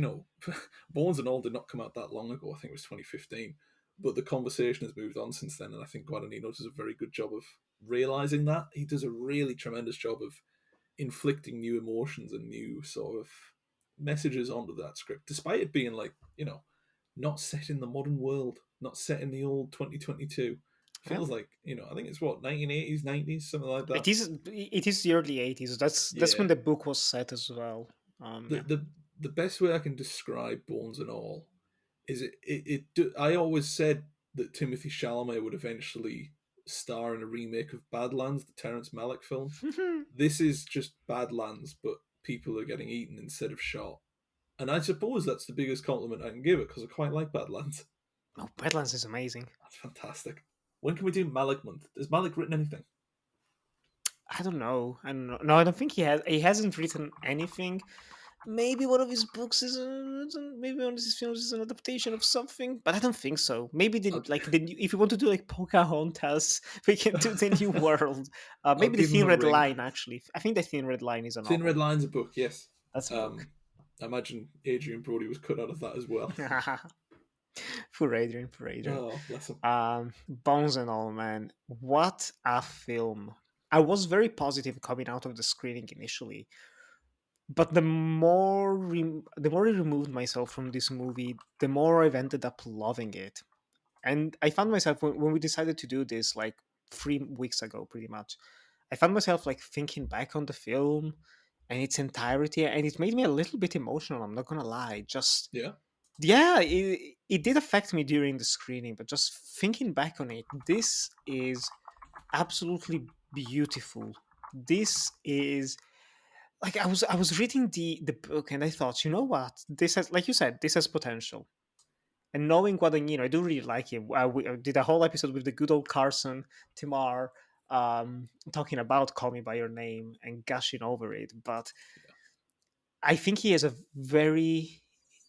Bones and All did not come out that long ago. I think it was 2015. But the conversation has moved on since then, and I think Guadagnino does a very good job of realizing that. He does a really tremendous job of inflicting new emotions and new sort of messages onto that script, despite it being not set in the modern world, not set in the old 2022. Feels like I think it's what 1980s, 90s, something like that. It is the early 80s. That's when the book was set as well. The best way I can describe Bones and All is I always said that Timothée Chalamet would eventually star in a remake of Badlands, the Terrence Malick film. This is just Badlands, but people are getting eaten instead of shot. And I suppose that's the biggest compliment I can give it because I quite like Badlands. Oh, Badlands is amazing. That's fantastic. When can we do Malick month? Has Malick written anything? I don't know. No, I don't think he has. He hasn't written anything. Maybe one of his books is maybe one of his films is an adaptation of something, but I don't think so. Maybe if you want to do like Pocahontas, we can do the New World. Maybe the give him Thin a Red ring. Line. Actually, I think the Thin Red Line is a novel. Thin Red Line's a book. Yes, that's a book. I imagine Adrian Brody was cut out of that as well. For Adrian. Oh, bless him. Bones and All, man. What a film. I was very positive coming out of the screening initially. But the more I removed myself from this movie, the more I've ended up loving it. And I found myself, when we decided to do this, like 3 weeks ago, pretty much, I found myself like thinking back on the film and its entirety, and it made me a little bit emotional, I'm not gonna lie. It did affect me during the screening, but just thinking back on it, this is absolutely beautiful this is like I was reading the book and I thought, you know what, this has, like you said, this has potential. And knowing Guadagnino, I do really like him. We did a whole episode with the good old Carson Timar, talking about Call Me by Your Name and gushing over it. But I think he has a very,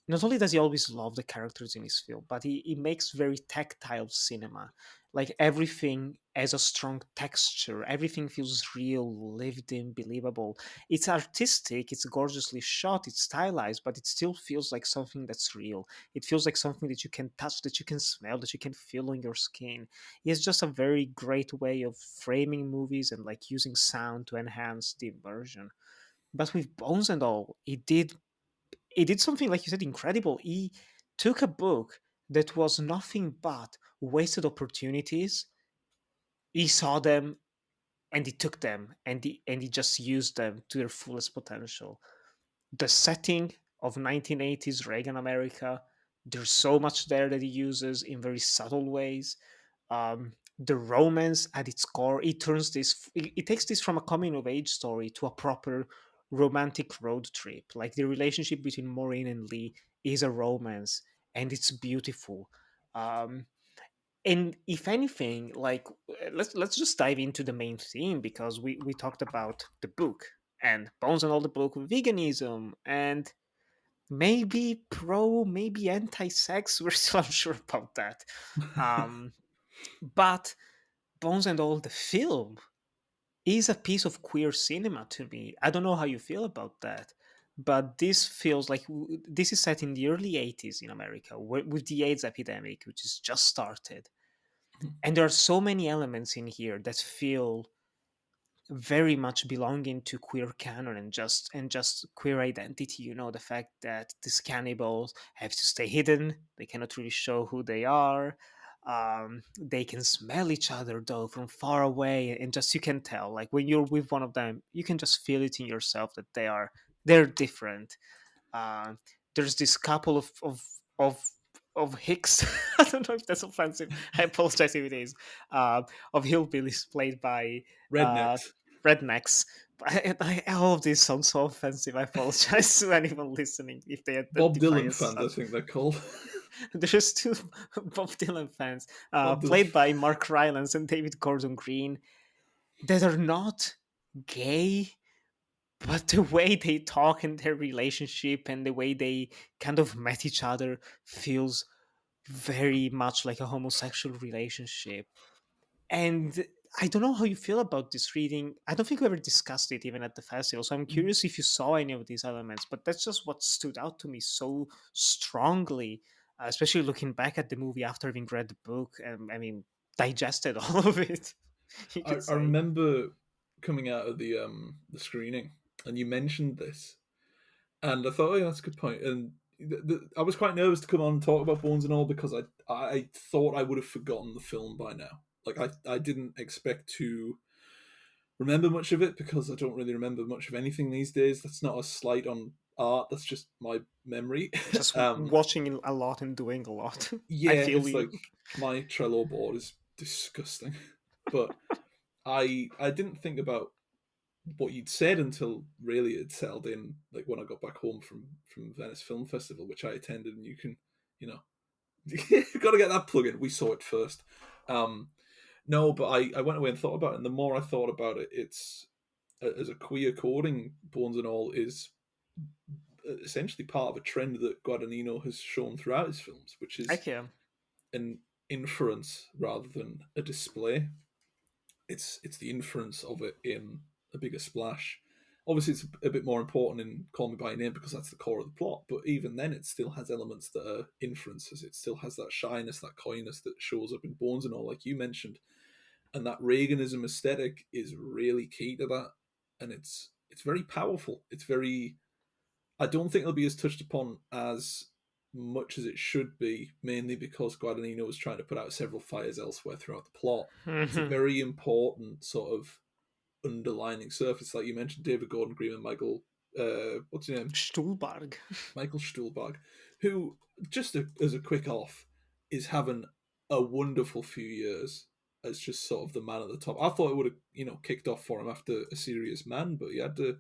not only does he always love the characters in his film, but he makes very tactile cinema. Like everything has a strong texture, everything feels real, lived in, believable. It's artistic, it's gorgeously shot, it's stylized, but it still feels like something that's real. It feels like something that you can touch, that you can smell, that you can feel on your skin. He has just a very great way of framing movies and like using sound to enhance the immersion. But with Bones and all, he did something, like you said, incredible. He took a book that was nothing but wasted opportunities. He saw them and he took them and he just used them to their fullest potential. The setting of 1980s Reagan America, there's so much there that he uses in very subtle ways. The romance at its core, it takes this from a coming of age story to a proper romantic road trip. Like the relationship between Maureen and Lee is a romance, and it's beautiful. Um, and if anything, like let's just dive into the main theme, because we talked about the book and Bones and all the book, veganism, and maybe pro, maybe anti-sex. We're still unsure about that. Um, but Bones and All, the film, is a piece of queer cinema to me. I don't know how you feel about that, but this feels like this is set in the early 80s in America with the AIDS epidemic, which has just started. And there are so many elements in here that feel very much belonging to queer canon and just queer identity. The fact that these cannibals have to stay hidden, they cannot really show who they are. They can smell each other though from far away, and just you can tell, like when you're with one of them, you can just feel it in yourself that they're different. uh, there's this couple of of hicks. I don't know if that's offensive. I apologize if it is. Of hillbillies played by uh, Rednecks. rednecks. All of this sounds so offensive. I apologize to anyone listening if they Bob identify Dylan as fans, I such. think they're called. There's two Bob Dylan fans, Bob played Dylan. by Mark Rylance and David Gordon Green, that are not gay, but the way they talk in their relationship and the way they kind of met each other feels very much like a homosexual relationship. And I don't know how you feel about this reading. I don't think we ever discussed it even at the festival. So I'm curious if you saw any of these elements, but that's just what stood out to me so strongly, especially looking back at the movie after having read the book and, I mean, digested all of it, you I, could I say. remember coming out of the screening, and you mentioned this, and I thought, oh, yeah, that's a good point. And I was quite nervous to come on and talk about Bones and All because I thought I would have forgotten the film by now. Like I didn't expect to remember much of it because I don't really remember much of anything these days. That's not a slight on art. That's just my memory. Just watching a lot and doing a lot. I Yeah, feel it's you. like my Trello board is disgusting, but I didn't think about what you'd said until really it settled in. Like when I got back home from Venice Film Festival, which I attended, and you can, you know, got to get that plug in. We saw it first. No, but I went away and thought about it, and the more I thought about it, it's as a queer coding, Bones and All is essentially part of a trend that Guadagnino has shown throughout his films, which is Heck yeah. an inference rather than a display. It's the inference of it in a bigger splash. Obviously, it's a bit more important in Call Me by Your Name because that's the core of the plot. But even then, it still has elements that are inferences. It still has that shyness, that coyness that shows up in Bones and All, like you mentioned. And that Reaganism aesthetic is really key to that, and it's very powerful. It's very. I don't think it'll be as touched upon as much as it should be, mainly because Guadagnino was trying to put out several fires elsewhere throughout the plot. It's a very important sort of underlining surface, like you mentioned, David Gordon Green and Michael, what's his name? Stuhlbarg. Michael Stuhlbarg, who, just as a quick off, is having a wonderful few years. as just sort of the man at the top. I thought it would have, kicked off for him after A Serious Man, but he had to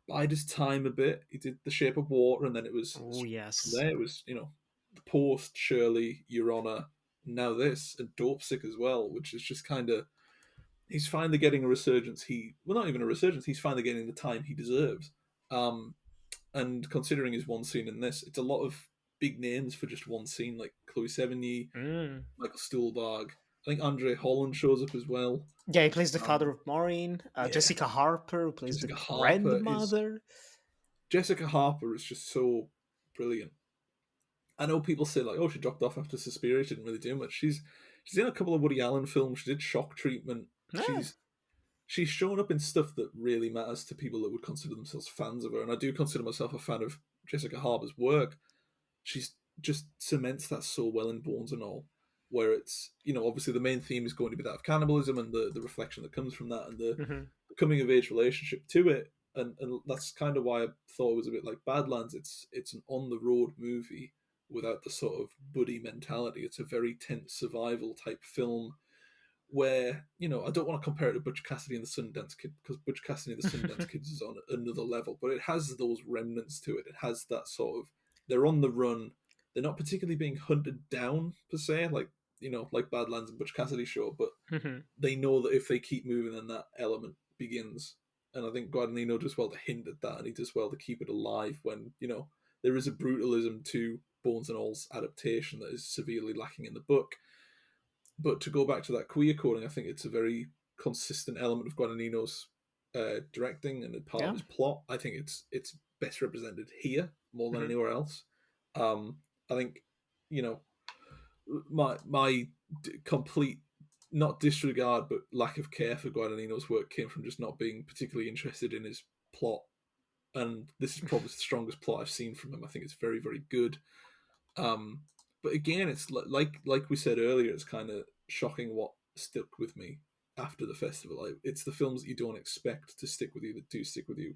bide his time a bit. He did The Shape of Water, and then it was Oh from yes. there. It was The Post, Shirley, Your Honor, now this, and Dope Sick as well, which is just kind of he's finally getting a resurgence. Not even a resurgence. He's finally getting the time he deserves. And considering his one scene in this, it's a lot of big names for just one scene, like Chloe Sevigny, Mm. Michael Stuhlbarg. I think Andre Holland shows up as well. Yeah, he plays the father of Maureen. yeah. Jessica Harper, who plays Jessica the Harper grandmother. Jessica Harper is just so brilliant. I know people say like, "Oh, she dropped off after Suspiria. She didn't really do much." She's in a couple of Woody Allen films. She did Shock Treatment. Yeah. She's shown up in stuff that really matters to people that would consider themselves fans of her, and I do consider myself a fan of Jessica Harper's work. She's just cements that so well in Bones and All, where it's obviously the main theme is going to be that of cannibalism and the reflection that comes from that and the coming of age relationship to it, and that's kind of why I thought it was a bit like Badlands. It's an on the road movie without the sort of buddy mentality. It's a very tense survival type film where I don't want to compare it to Butch Cassidy and the Sundance Kid, because Butch Cassidy and the Sundance Kids is on another level, but it has those remnants to it. It has that sort of, they're on the run, they're not particularly being hunted down per se, like like Badlands and Butch Cassidy show, but they know that if they keep moving, then that element begins. And I think Guadagnino does well to hint at that, and he does well to keep it alive when there is a brutalism to Bones and All's adaptation that is severely lacking in the book. But to go back to that queer coding, I think it's a very consistent element of Guadagnino's directing and part of his plot. I think it's best represented here more than anywhere else. I think my complete not disregard but lack of care for Guadagnino's work came from just not being particularly interested in his plot. And this is probably the strongest plot I've seen from him. I think it's very, very good. But again, it's like we said earlier, it's kind of shocking what stuck with me after the festival. It's the films that you don't expect to stick with you that do stick with you.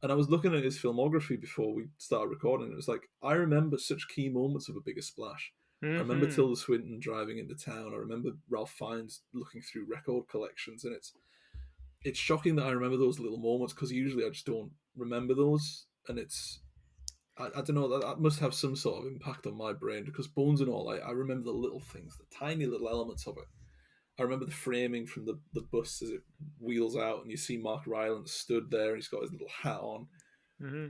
And I was looking at his filmography before we started recording, and it was like, I remember such key moments of A Bigger Splash. I remember Tilda Swinton driving into town. I remember Ralph Fiennes looking through record collections, and it's shocking that I remember those little moments, because usually I just don't remember those, and I don't know, that must have some sort of impact on my brain, because Bones and All, I remember the little things, the tiny little elements of it. I remember the framing from the bus as it wheels out and you see Mark Rylance stood there and he's got his little hat on.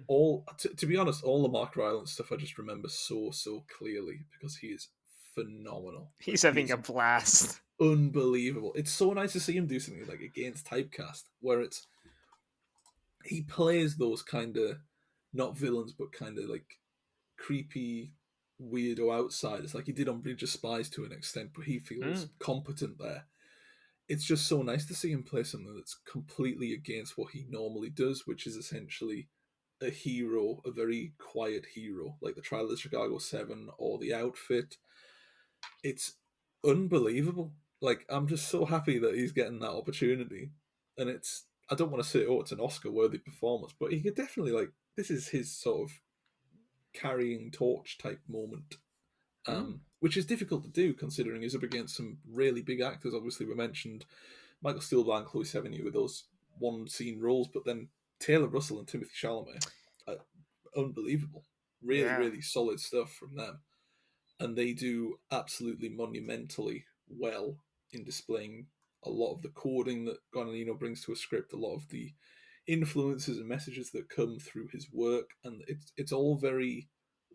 All to be honest, all the Mark Rylance stuff I just remember so clearly, because he is phenomenal. He's having a blast. Unbelievable. It's so nice to see him do something like Against Typecast, where he plays those kind of, not villains, but kind of like creepy, weirdo outsiders, like he did on Bridge of Spies to an extent, but he feels competent there. It's just so nice to see him play something that's completely against what he normally does, which is essentially a hero, a very quiet hero, like The Trial of the Chicago 7 or The Outfit. It's unbelievable. Like, I'm just so happy that he's getting that opportunity. And I don't want to say, it's an Oscar-worthy performance, but he could definitely, this is his sort of carrying torch type moment, which is difficult to do considering he's up against some really big actors. Obviously, we mentioned Michael Stuhlbarg and Chloe Sevigny with those one scene roles, but then Taylor Russell and Timothée Chalamet, unbelievable, really solid stuff from them, and they do absolutely monumentally well in displaying a lot of the coding that Guadagnino brings to a script, a lot of the influences and messages that come through his work, and it's all very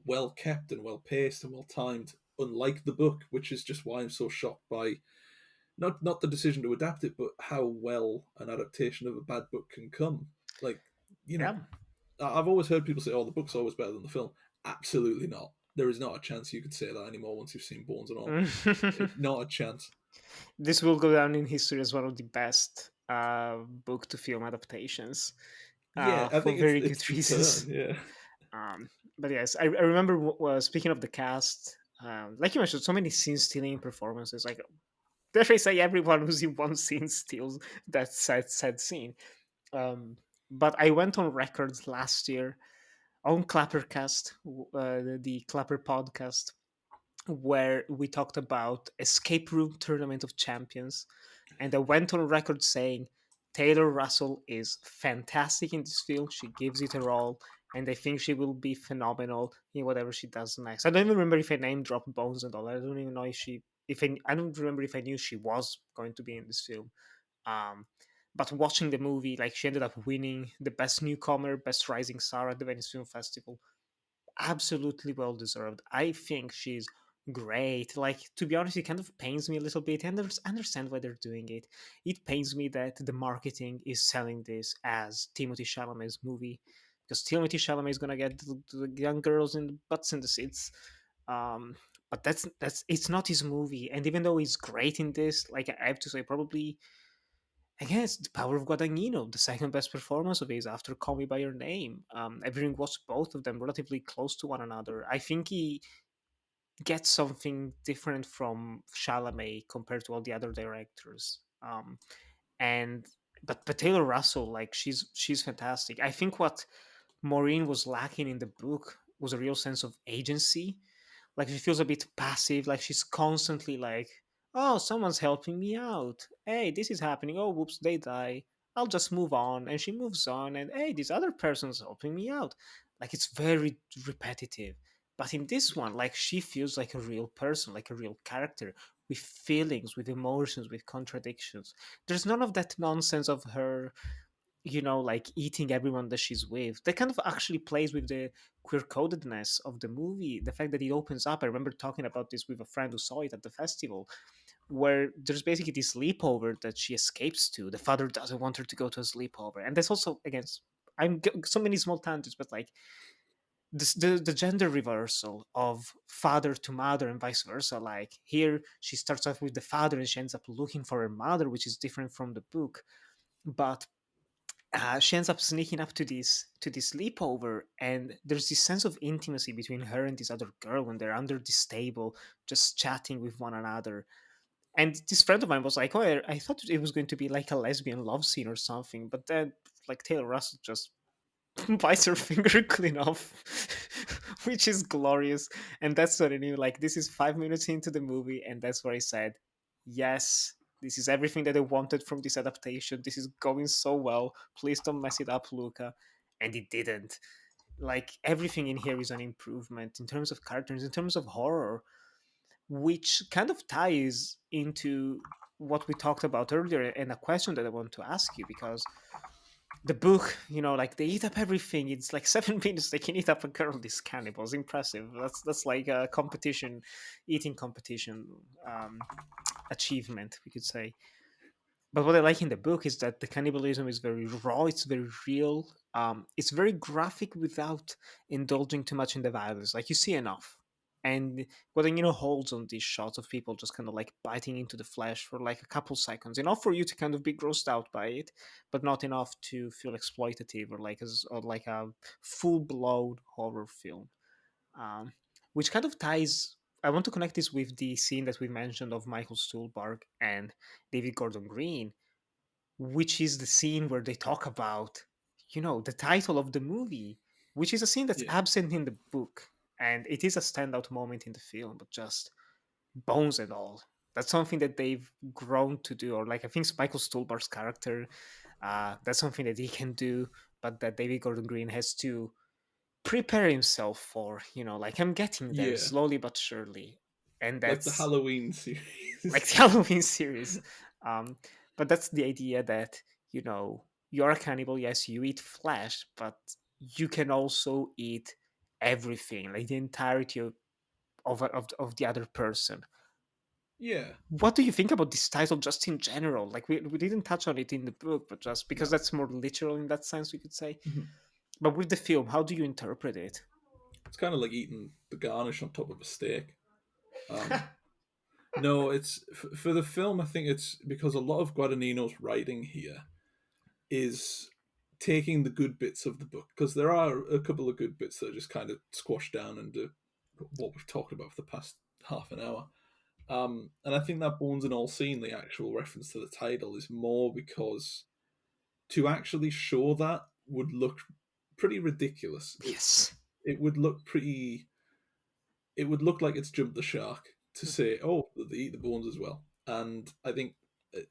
well kept and well paced and well timed, unlike the book, which is just why I'm so shocked by not the decision to adapt it, but how well an adaptation of a bad book can come. I've always heard people say, the book's always better than the film. Absolutely not. There is not a chance you could say that anymore once you've seen Bones and All. Not a chance. This will go down in history as one of the best book to film adaptations. I for think very it's good reasons. But yes, I remember speaking of the cast, like you mentioned, so many scene stealing performances. Like, dare I say, everyone who's in one scene steals that said scene. But I went on record last year on Clappercast, the Clapper podcast, where we talked about Escape Room Tournament of Champions, and I went on record saying Taylor Russell is fantastic in this film. She gives it her all, and I think she will be phenomenal in whatever she does next. I don't even remember if I name dropped Bones and all. I don't even know if she, if I don't remember if I knew she was going to be in this film. Um, but watching the movie, like she ended up winning the best newcomer, best rising star at the Venice Film Festival. Absolutely well deserved. I think she's great. Like, to be honest, it kind of pains me a little bit. And I understand why they're doing it. It pains me that the marketing is selling this as Timothée Chalamet's movie, because Timothée Chalamet is gonna get the young girls in the butts in the seats. Um, but that's it's not his movie. And even though he's great in this, like I have to say, probably again, it's the power of Guadagnino, the second best performance of his after Call Me By Your Name. Everyone watched both of them relatively close to one another. I think he gets something different from Chalamet compared to all the other directors. And but Taylor Russell, like she's fantastic. I think what Maureen was lacking in the book was a real sense of agency. Like she feels a bit passive, like she's constantly like, oh, someone's helping me out, hey, this is happening, oh whoops, they die, I'll just move on. And she moves on, and hey, this other person's helping me out. Like it's very repetitive. But in this one, like she feels like a real person, like a real character, with feelings, with emotions, with contradictions. There's none of that nonsense of her, like eating everyone that she's with. That kind of actually plays with the queer codedness of the movie. The fact that it opens up. I remember talking about this with a friend who saw it at the festival, where there's basically this sleepover that she escapes to. The father doesn't want her to go to a sleepover, and that's also against. So many small tangents, but like the gender reversal of father to mother and vice versa. Like here, she starts off with the father and she ends up looking for her mother, which is different from the book. But she ends up sneaking up to this sleepover, and there's this sense of intimacy between her and this other girl when they're under this table just chatting with one another. And this friend of mine was like, oh, I thought it was going to be like a lesbian love scene or something, but then like Taylor Russell just bites her finger clean off, which is glorious. And that's what I knew. Like, this is 5 minutes into the movie, and that's where I said, yes, this is everything that I wanted from this adaptation. This is going so well. Please don't mess it up, Luca. And it didn't. Like, everything in here is an improvement in terms of characters, in terms of horror, which kind of ties into what we talked about earlier and a question that I want to ask you, because the book, like they eat up everything. It's like 7 minutes they can eat up a girl. These cannibals, impressive. That's like a competition, eating competition achievement, we could say. But what I like in the book is that the cannibalism is very raw. It's very real. It's very graphic without indulging too much in the violence. Like you see enough. And Guadagnino holds on these shots of people just kind of like biting into the flesh for like a couple seconds, enough for you to kind of be grossed out by it, but not enough to feel exploitative or like a full blown horror film. Um, which kind of ties. I want to connect this with the scene that we mentioned of Michael Stuhlbarg and David Gordon Green, which is the scene where they talk about, the title of the movie, which is a scene that's Yeah. absent in the book. And it is a standout moment in the film, but just bones and all. That's something that they've grown to do. Or like, I think Michael Stuhlbarg's character, that's something that he can do, but that David Gordon Green has to prepare himself for, like I'm getting there Yeah. slowly but surely. And Like the that's Halloween series. like the Halloween series. Um, but that's the idea that you're a cannibal. Yes, you eat flesh, but you can also eat everything, like the entirety of the other person. Yeah. What do you think about this title, just in general? Like we didn't touch on it in the book, but just because No. that's more literal in that sense, we could say. Mhm. But with the film, how do you interpret it? It's kind of like eating the garnish on top of a steak. No, it's for the film. I think it's because a lot of Guadagnino's writing here is taking the good bits of the book, because there are a couple of good bits that are just kind of squashed down into what we've talked about for the past half an hour. And I think that bones and all scene, the actual reference to the title, is more because to actually show that would look pretty ridiculous. Yes. It would look pretty it would look like it's jumped the shark to say, oh, they eat the bones as well. And I think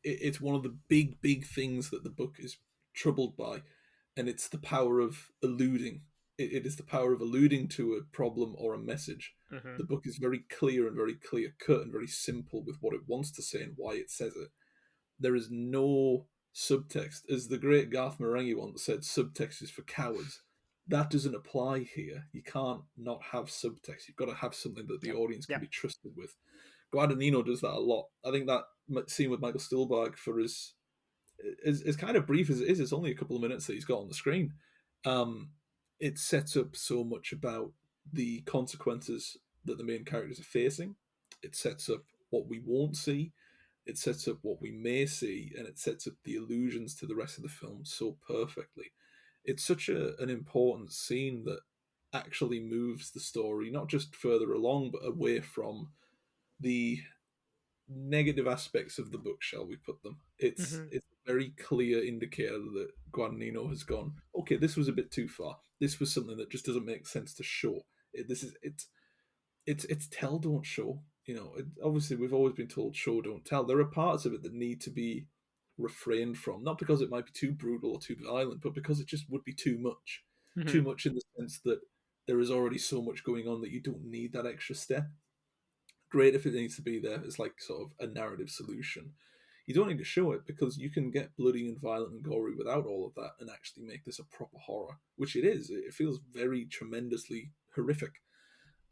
it's one of the big things that the book is troubled by, and it's the power of alluding. It is the power of alluding to a problem or a message. Mm-hmm. The book is very clear and very clear cut and very simple with what it wants to say and why it says it. There is no subtext. As the great Garth Marenghi once said, subtext is for cowards. That doesn't apply here. You can't not have subtext. You've got to have something that the audience can be trusted with. Guadagnino does that a lot. I think that scene with Michael Stuhlbarg, for as kind of brief as it is, it's only a couple of minutes that he's got on the screen. It sets up so much about the consequences that the main characters are facing. It sets up what we won't see. It sets up what we may see, and it sets up the allusions to the rest of the film so perfectly. It's such an important scene that actually moves the story not just further along, but away from the negative aspects of the book, shall we put them. It's a very clear indicator that Guadagnino has gone, okay, this was a bit too far. This was something that just doesn't make sense to show. It's tell, don't show. Obviously we've always been told show, don't tell. There are parts of it that need to be refrained from, not because it might be too brutal or too violent, but because it just would be too much. Too much in the sense that there is already so much going on that you don't need that extra step. Great if it needs to be there as like sort of a narrative solution. You don't need to show it because you can get bloody and violent and gory without all of that and actually make this a proper horror, which it is. It feels very tremendously horrific.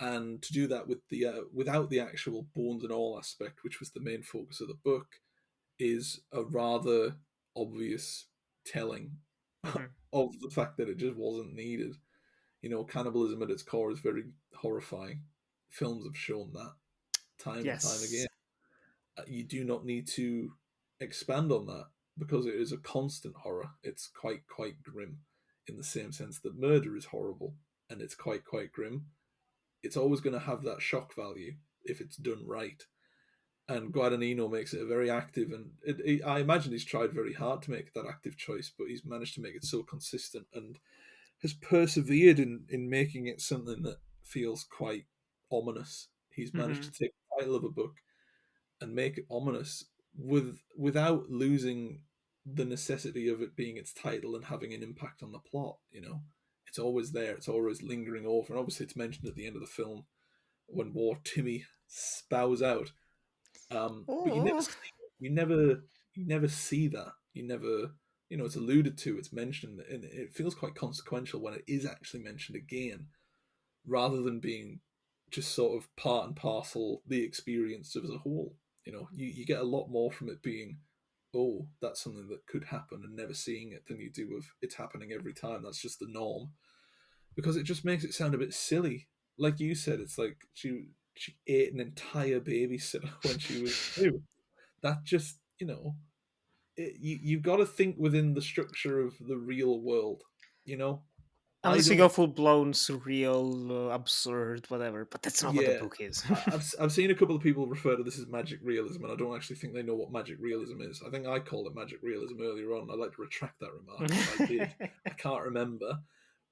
And to do that with the without the actual bones and all aspect, which was the main focus of the book, is a rather obvious telling of the fact that it just wasn't needed. Cannibalism at its core is very horrifying. Films have shown that time and time again. You do not need to expand on that because it is a constant horror. It's quite grim in the same sense that murder is horrible and it's quite grim. It's always going to have that shock value if it's done right. And Guadagnino makes it a very active, and I imagine he's tried very hard to make that active choice, but he's managed to make it so consistent and has persevered in making it something that feels quite ominous. He's managed to take the title of a book and make it ominous without losing the necessity of it being its title and having an impact on the plot. It's always there. It's always lingering over, and obviously it's mentioned at the end of the film when War Timmy spows out. But you never see that. You never, it's alluded to, it's mentioned, and it feels quite consequential when it is actually mentioned again, rather than being just sort of part and parcel the experience as a whole. You get a lot more from it being, oh, that's something that could happen, and never seeing it than you do of it's happening every time. That's just the norm, because it just makes it sound a bit silly. Like you said, it's like she ate an entire babysitter when she was 2. That just, you've got to think within the structure of the real world, Unless you go full blown surreal, absurd, whatever. But that's not what the book is. I've seen a couple of people refer to this as magic realism, and I don't actually think they know what magic realism is. I think I called it magic realism earlier on. I'd like to retract that remark if I did. I can't remember,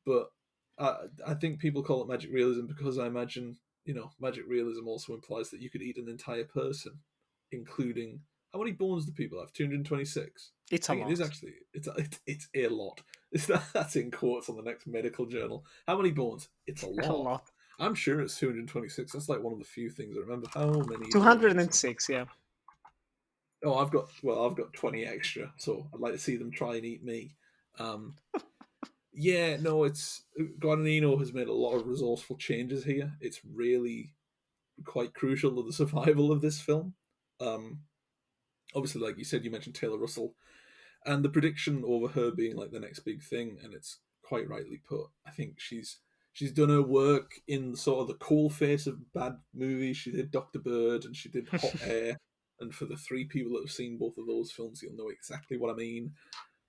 but I think people call it magic realism because I imagine, magic realism also implies that you could eat an entire person, including how many bones do people have? 226. It's a lot. It is actually it's a lot. That's in quotes on the next medical journal. How many bones? It's a lot. A lot. I'm sure it's 226. That's like one of the few things I remember. How many? 206. Yeah. Oh, I've got 20 extra, so I'd like to see them try and eat me. Yeah, no, it's Guadagnino has made a lot of resourceful changes here. It's really quite crucial to the survival of this film. Obviously, like you said, you mentioned Taylor Rusell, and the prediction over her being like the next big thing, and it's quite rightly put. I think she's done her work in sort of the coal face of bad movies. She did Dr. Bird and she did Hot Air, and for the 3 people that have seen both of those films, you'll know exactly what I mean.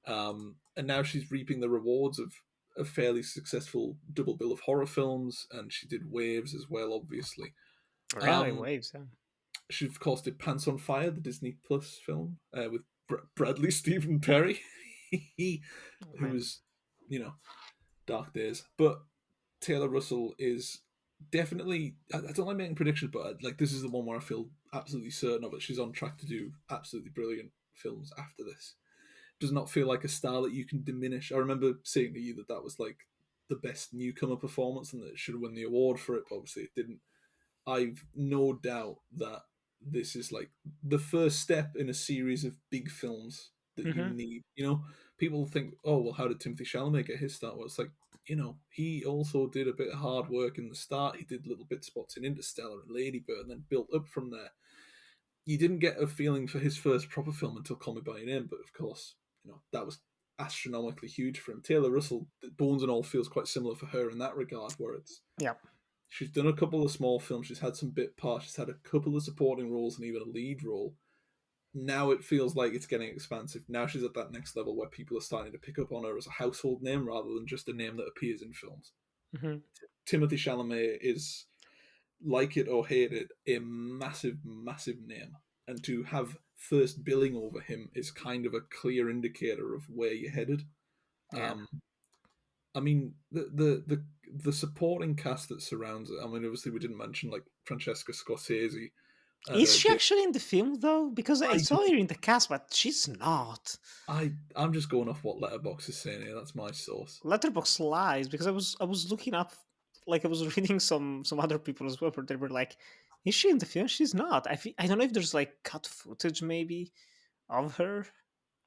And now she's reaping the rewards of a fairly successful double bill of horror films, and she did Waves as well, obviously. Really, Waves, yeah. She, of course, did Pants on Fire, the Disney Plus film, with Bradley Stephen Perry, who was, Dark Days. But Taylor Rusell is definitely. I don't like making predictions, but like this is the one where I feel absolutely certain of it. She's on track to do absolutely brilliant films after this. Does not feel like a star that you can diminish. I remember saying to you that that was like the best newcomer performance and that it should win the award for it, but obviously it didn't. I've no doubt that this is like the first step in a series of big films that you Hmm. need. You know, people think, oh, well, how did Timothée Chalamet get his start? Well, it's like, you know, he also did a bit of hard work in the start. He did little bit spots in Interstellar and Ladybird and then built up from there. You didn't get a feeling for his first proper film until Call Me By Your Name, but of course, you know, that was astronomically huge for him. Taylor Russell, Bones and All feels quite similar for her in that regard, where it's Yeah. she's done a couple of small films, she's had some bit parts, she's had a couple of supporting roles and even a lead role. Now it feels like it's getting expansive. Now she's at that next level where people are starting to pick up on her as a household name rather than just a name that appears in films. Hmm. Timothée Chalamet is, like it or hate it, a massive, massive name. And to have first billing over him is kind of a clear indicator of where you're headed. Yeah. Um, I mean, the supporting cast that surrounds it. I mean, obviously we didn't mention like Francesca Scorsese and Is she actually in the film though? Because I I saw her in the cast, but she's not. I'm just going off what Letterbox is saying here. That's my source. Letterbox lies because I was looking up, like I was reading some other people as well, but they were like, "Is she in the film?" She's not. I don't know if there's like cut footage maybe of her.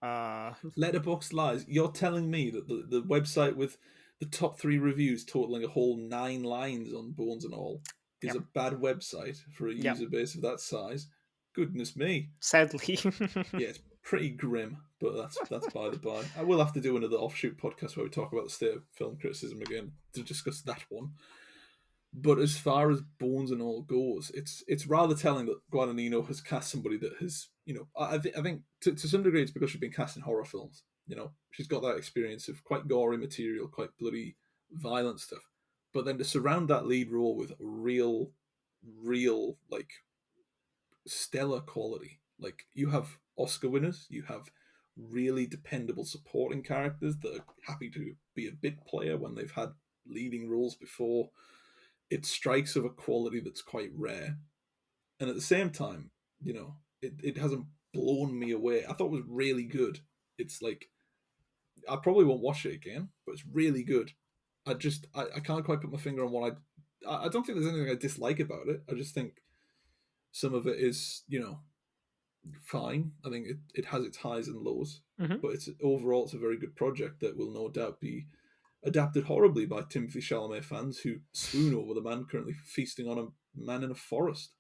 Uh, Letterbox lies. You're telling me that the website with the top 3 reviews totaling a whole 9 lines on Bones and All is yep, a bad website for a yep. user base of that size. Goodness me. Sadly, Yeah, it's pretty grim, but that's by the by. I will have to do another offshoot podcast where we talk about the state of film criticism again to discuss that one. But as far as Bones and All goes, it's rather telling that Guadagnino has cast somebody that has, you know, I think to some degree it's because she's been cast in horror films. You know, she's got that experience of quite gory material, quite bloody, violent stuff. But then to surround that lead role with real like stellar quality, like you have Oscar winners, you have really dependable supporting characters that are happy to be a bit player when they've had leading roles before. It strikes of a quality that's quite rare. And at the same time, you know, it hasn't blown me away. I thought it was really good. It's like, I probably won't watch it again, but it's really good. I can't quite put my finger on what I don't think there's anything I dislike about it. I just think some of it is, you know, fine. I think it has its highs and lows, Mhm. but it's overall it's a very good project that will no doubt be adapted horribly by Timothée Chalamet fans who swoon over the man currently feasting on a man in a forest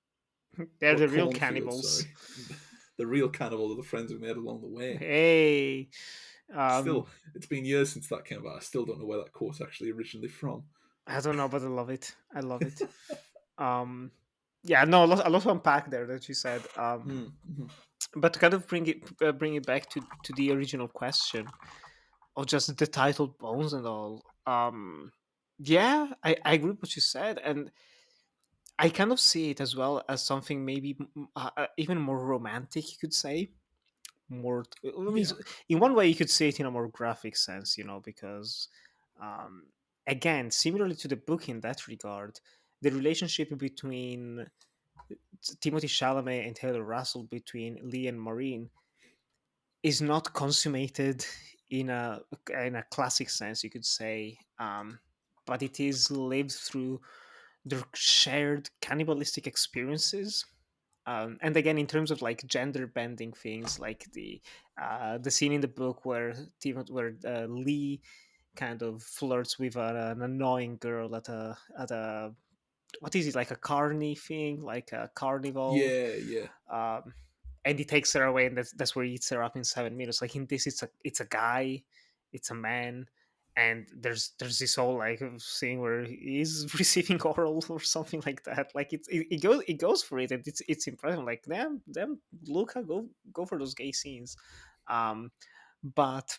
They're or a the real cornfield. cannibals. Sorry, the real cannibal are the friends we made along the way. Hey, Still, it's been years since that came out. I still don't know where that quote's actually originally from. I don't know, but I love it. I love it. Um, yeah, no, a lot to unpack there that you said. Mm-hmm. But to kind of bring it back to the original question of just the title Bones and all. Yeah, I agree with what you said, and I kind of see it as well as something maybe even more romantic, you could say. More, I mean, Yeah, in one way, you could say it in a more graphic sense, because um, again, similarly to the book in that regard, the relationship between Timothy Chalamet and Taylor Russell, between Lee and Maureen, is not consummated in a classic sense, you could say, but it is lived through their shared cannibalistic experiences. And again, in terms of like gender bending things, like the scene in the book where Lee kind of flirts with an annoying girl at a what is it, like a carny thing, like a carnival, yeah. um, and he takes her away, and that's where he eats her up in 7 minutes. Like in this, it's a guy, it's a man, and there's this whole like scene where he's receiving oral or something like that. Like it goes for it, and it's impressive. Like damn, Luca, go for those gay scenes. Um, but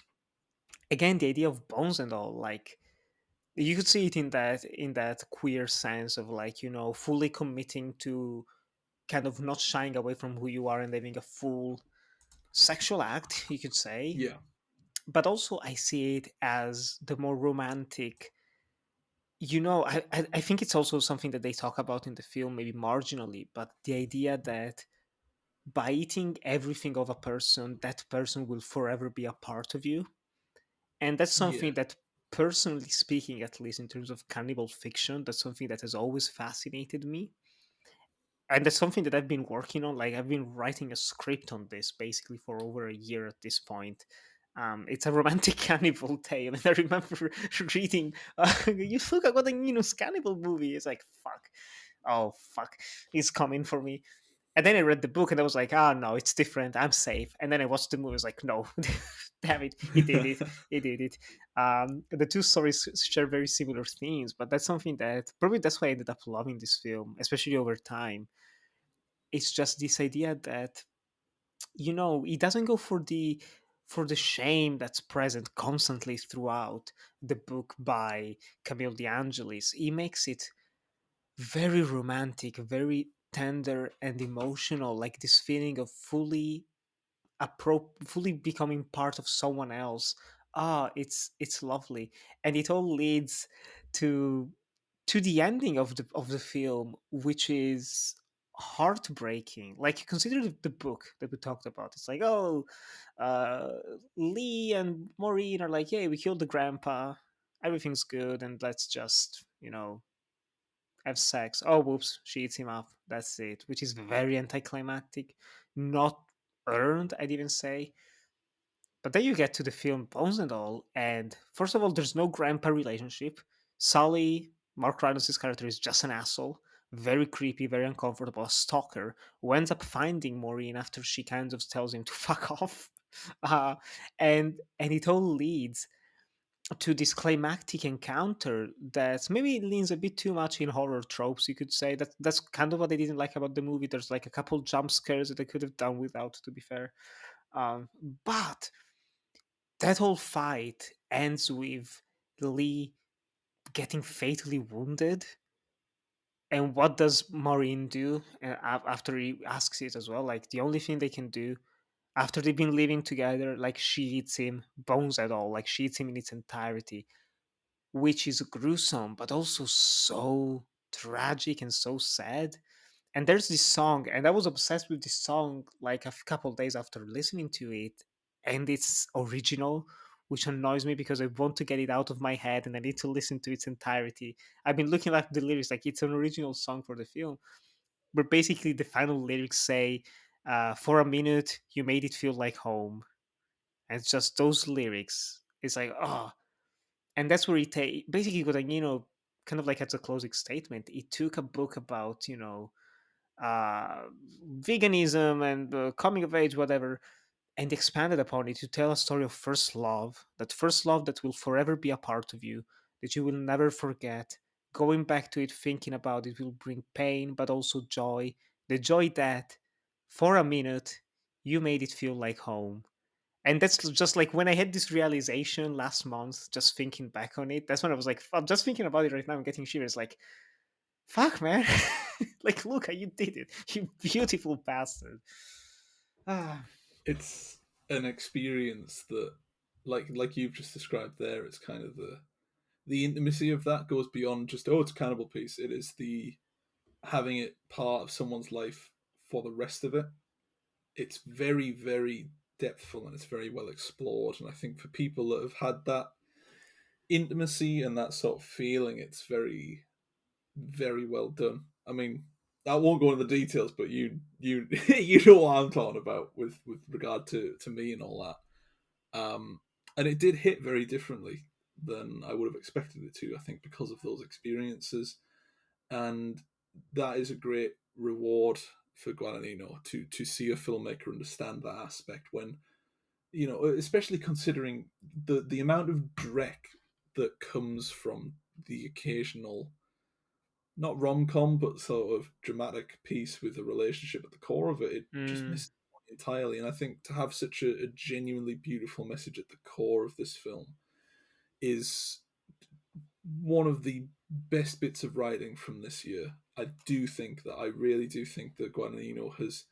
again, the idea of bones and all, like you could see it in that queer sense of, like, fully committing to kind of not shying away from who you are and living a full sexual act, you could say. Yeah, But also, I see it as the more romantic I think it's also something that they talk about in the film, maybe marginally, but the idea that by eating everything of a person, that person will forever be a part of you. And that's Yeah, something that, personally speaking, at least in terms of cannibal fiction, that's something that has always fascinated me. And that's something that I've been working on. Like, I've been writing a script on this basically for over a year at this point. It's a romantic cannibal tale, and I remember reading you Luca Guadagnino's cannibal movie. It's like, fuck, oh fuck, he's coming for me. And then I read the book and I was like, oh no, it's different. I'm safe. And then I watched the movie. I was like, no, damn it, he did it. He did it. The two stories share very similar themes, but that's something that probably that's why I ended up loving this film, especially over time. It's just this idea that, he doesn't go for the shame that's present constantly throughout the book by Camille DeAngelis. He makes it very romantic, very tender and emotional, like this feeling of fully becoming part of someone else. It's lovely, and it all leads to the ending of the film, which is heartbreaking. Like, consider the book that we talked about. It's like, oh, uh Lee and Maureen are like, yeah, we killed the grandpa, everything's good, and let's just, have sex. Oh, whoops, she eats him up. That's it, which is very anticlimactic, not earned, I'd even say. But then you get to the film Bones and All, and first of all, there's no grandpa relationship. Sully, Mark Rylance' character, is just an asshole, very creepy, very uncomfortable, a stalker who ends up finding Maureen after she kind of tells him to fuck off. Uh, and it all leads to this climactic encounter that maybe leans a bit too much in horror tropes. You could say that's kind of what I didn't like about the movie. There's like a couple jump scares that I could have done without, to be fair. But that whole fight ends with Lee getting fatally wounded. And what does Maureen do after he asks it as well? Like, the only thing they can do after they've been living together, like, she eats him, bones at all, like she eats him in its entirety, which is gruesome, but also so tragic and so sad. And there's this song, and I was obsessed with this song like a couple days after listening to it, and it's original, which annoys me because I want to get it out of my head and I need to listen to its entirety. I've been looking at the lyrics, like it's an original song for the film, but basically the final lyrics say, "For a minute, you made it feel like home," and it's just those lyrics. It's like, oh, and that's where he basically Guadagnino, kind of like as a closing statement, he took a book about, uh, veganism and coming of age, whatever, and expanded upon it to tell a story of first love that will forever be a part of you, that you will never forget. Going back to it, thinking about it will bring pain, but also joy. The joy that, for a minute, you made it feel like home. And that's just like when I had this realization last month, just thinking back on it. That's when I was like, I'm just thinking about it right now. I'm getting shivers. Like, fuck, man. Like, Luca, you did it. You beautiful bastard. Ah. it's an experience that, like you've just described there, it's kind of the intimacy of that goes beyond just, oh, it's a cannibal piece. It is the having it part of someone's life for the rest of it. It's very, very depthful and it's very well explored. And I think for people that have had that intimacy and that sort of feeling, it's very, very well done. I mean, I won't go into the details, but you you know what I'm talking about with regard to me and all that. And it did hit very differently than I would have expected it to. I think because of those experiences, and that is a great reward for Guadagnino to see a filmmaker understand that aspect when, especially considering the amount of dreck that comes from the occasional, not rom-com, but sort of dramatic piece with a relationship at the core of it. It just Mm. misses the point entirely. And I think to have such a genuinely beautiful message at the core of this film is one of the best bits of writing from this year. I really do think that Guadagnino has,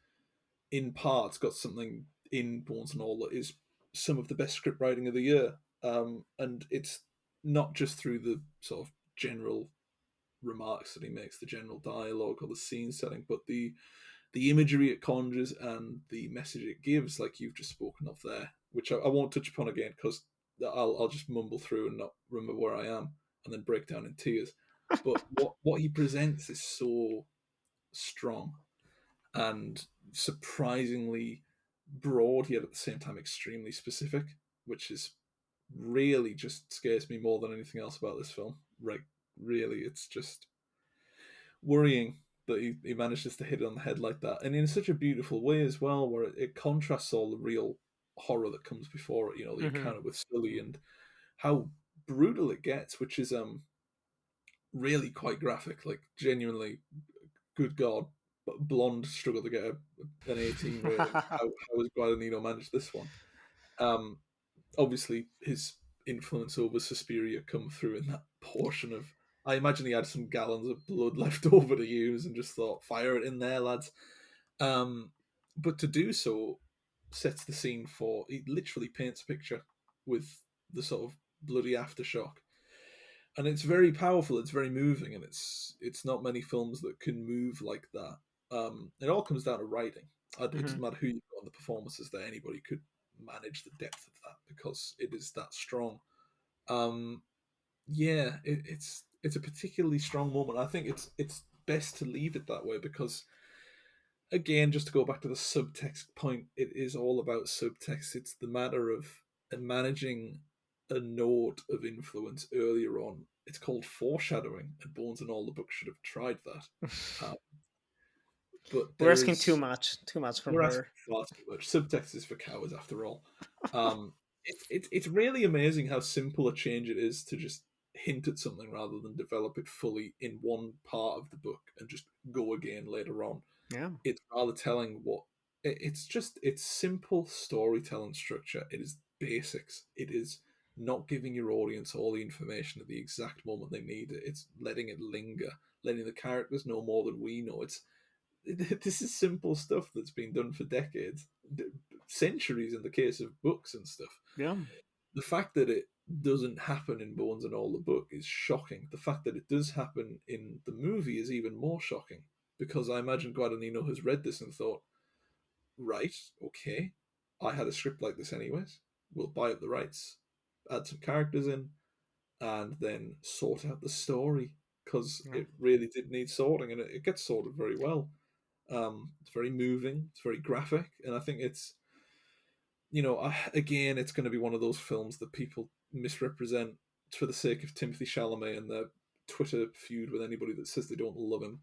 in parts, got something in Bones and All that is some of the best script writing of the year. And it's not just through the sort of general remarks that he makes, the general dialogue or the scene setting, but the imagery it conjures and the message it gives, like you've just spoken of there, which I won't touch upon again because I'll just mumble through and not remember where I am and then break down in tears. But what he presents is so strong and surprisingly broad, yet at the same time extremely specific, which is really just scares me more than anything else about this film. Like, really, it's just worrying that he manages to hit it on the head like that, and in such a beautiful way as well, where it contrasts all the real horror that comes before it. You know, the encounter with Sully and how brutal it gets, which is really quite graphic. Like, genuinely, good God, blonde struggle to get an 18 rating. How has Guadagnino managed this one? Obviously, his influence over Suspiria come through in that portion of. I imagine he had some gallons of blood left over to use and just thought, fire it in there, lads. But to do so sets the scene for. It literally paints a picture with the sort of bloody aftershock. And it's very powerful, it's very moving, and it's not many films that can move like that. It all comes down to writing. It doesn't matter who you've got on the performances there, anybody could manage the depth of that because it is that strong. It's a particularly strong moment. I think it's best to leave it that way because, again, just to go back to the subtext point, it is all about subtext. It's the matter of managing a note of influence earlier on. It's called foreshadowing, and Bones and all the books should have tried that. But we're asking too much from her. Far too much. Subtext is for cowards, after all. It's really amazing how simple a change it is to just hint at something rather than develop it fully in one part of the book and just go again later on. Yeah, it's rather telling what it's simple storytelling structure. It is basics. It is not giving your audience all the information at the exact moment they need it. It's letting it linger, letting the characters know more than we know. This is simple stuff that's been done for decades, centuries in the case of books and stuff. Yeah. The fact that it doesn't happen in Bones and all the book is shocking. The fact that it does happen in the movie is even more shocking, because I imagine Guadagnino has read this and thought, right, okay, I had a script like this anyways. We'll buy up the rights, add some characters in, and then sort out the story, because it really did need sorting, and it gets sorted very well. It's very moving, it's very graphic, and I think it's, again, it's going to be one of those films that people misrepresent for the sake of Timothée Chalamet and their Twitter feud with anybody that says they don't love him.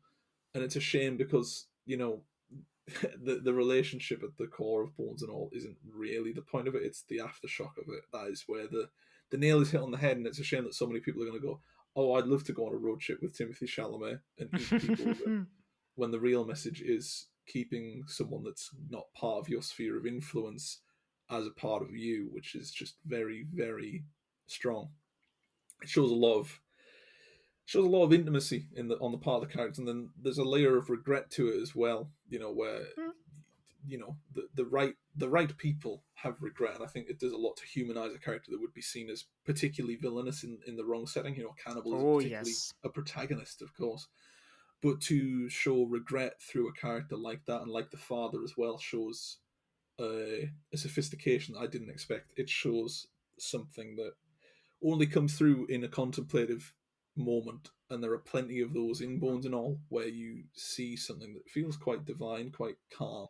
And it's a shame because, the relationship at the core of Bones and all isn't really the point of it. It's the aftershock of it. That is where the nail is hit on the head, and it's a shame that so many people are going to go, oh, I'd love to go on a road trip with Timothée Chalamet and eat people with it. When the real message is keeping someone that's not part of your sphere of influence as a part of you, which is just very, very strong. It shows a lot of intimacy on the part of the characters, and then there's a layer of regret to it as well. Where the right people have regret, and I think it does a lot to humanize a character that would be seen as particularly villainous in the wrong setting. Cannibal is particularly a protagonist, of course, but to show regret through a character like that, and like the father as well, shows a sophistication that I didn't expect. It shows something that only comes through in a contemplative moment, and there are plenty of those in Bones and all, where you see something that feels quite divine, quite calm,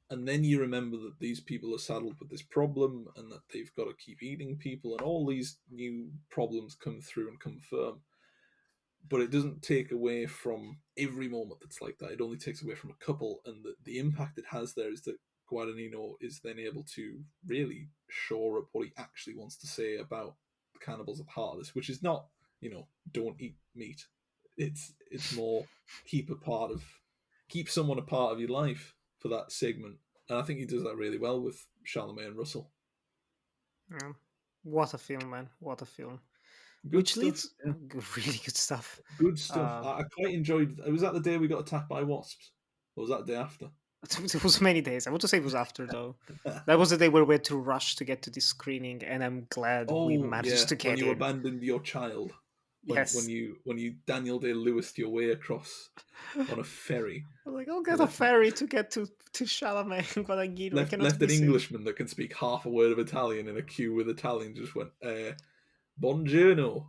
and then you remember that these people are saddled with this problem, and that they've got to keep eating people, and all these new problems come through and come firm. But it doesn't take away from every moment that's like that. It only takes away from a couple, and the impact it has there is that Guadagnino is then able to really shore up what he actually wants to say about the cannibals at the heart of this, which is not, don't eat meat. It's more keep someone a part of your life for that segment. And I think he does that really well with Chalamet and Rusell. Yeah. What a film, man. What a film. Good stuff. Really good stuff. Good stuff. I quite enjoyed. Was that the day we got attacked by wasps? Or was that the day after? It was many days. I want to say it was after, though. That was the day where we had to rush to get to this screening, and I'm glad we managed to get when you in. abandoned your child. Yes. when you Daniel Day-Lewis your way across on a ferry, I'm like, I'll get a left ferry to get to Chalamet and Guadagnino. I cannot an miss it. Englishman that can speak half a word of Italian in a queue with Italians just went, "Buongiorno,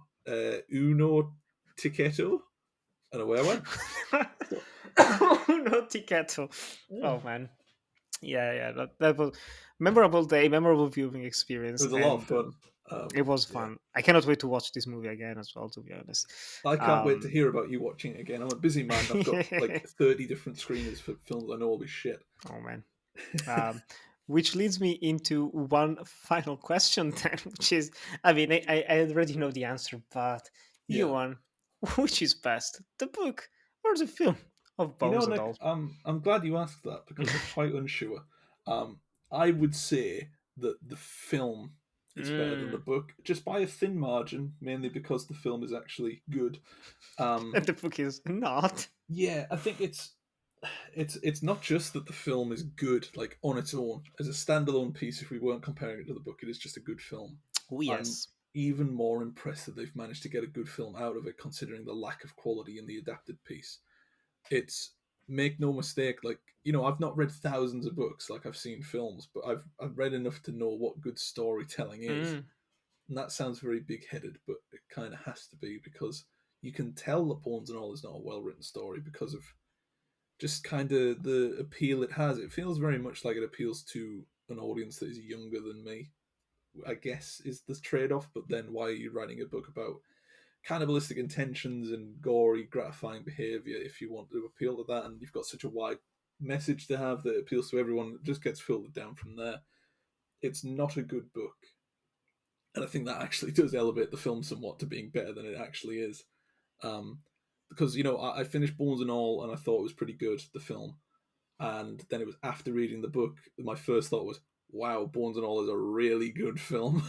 uno tichetto," and away I went. No tichetto. Yeah. Oh man. Yeah. That was memorable day, memorable viewing experience. It was a lot of And fun. it was Yeah. fun. I cannot wait to watch this movie again as well, to be honest. I can't wait to hear about you watching it again. I'm a busy man. I've got like 30 different screeners for films I know will be shit. Oh man. Which leads me into one final question then, which is, I mean, I already know the answer, but Yeah. Ewan, which is best, the book or the film of You know, Bones and Nick, All? I'm glad you asked that because I'm quite unsure. I would say that the film is better than the book, just by a thin margin, mainly because the film is actually good. And the book is not. Yeah, I think it's not just that the film is good, like on its own as a standalone piece. If we weren't comparing it to the book, it is just a good film. Oh yes. I'm even more impressed that they've managed to get a good film out of it, considering the lack of quality in the adapted piece. It's, make no mistake, like, you know, I've not read thousands of books like I've seen films, but I've read enough to know what good storytelling is. And that sounds very big-headed, but it kind of has to be, because you can tell that Bones and All is not a well-written story because of just kind of the appeal it has. It feels very much like it appeals to an audience that is younger than me, I guess, is the trade-off. But then why are you writing a book about cannibalistic intentions and gory, gratifying behaviour if you want to appeal to that, and you've got such a wide message to have that appeals to everyone? It just gets filtered down from there. It's not a good book, and I think that actually does elevate the film somewhat to being better than it actually is. Because, you know, I finished Bones and All and I thought it was pretty good, the film, and then it was after reading the book my first thought was, wow, Bones and All is a really good film.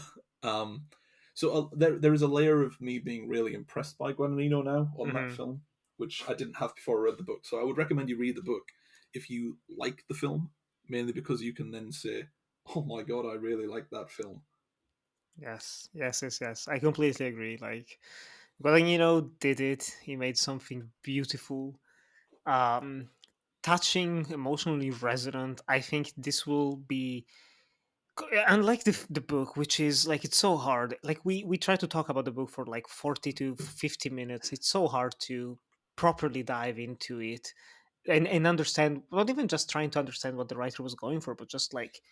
So there is a layer of me being really impressed by Guadagnino now on that film, which I didn't have before I read the book. So I would recommend you read the book if you like the film, mainly because you can then say, oh my god, I really like that film. Yes. I completely agree. Like, Guadagnino did it. He made something beautiful, touching, emotionally resonant. I think this will be, unlike the book, which is like, it's so hard. Like, we try to talk about the book for like 40 to 50 minutes. It's so hard to properly dive into it and understand, not even just trying to understand what the writer was going for, but just like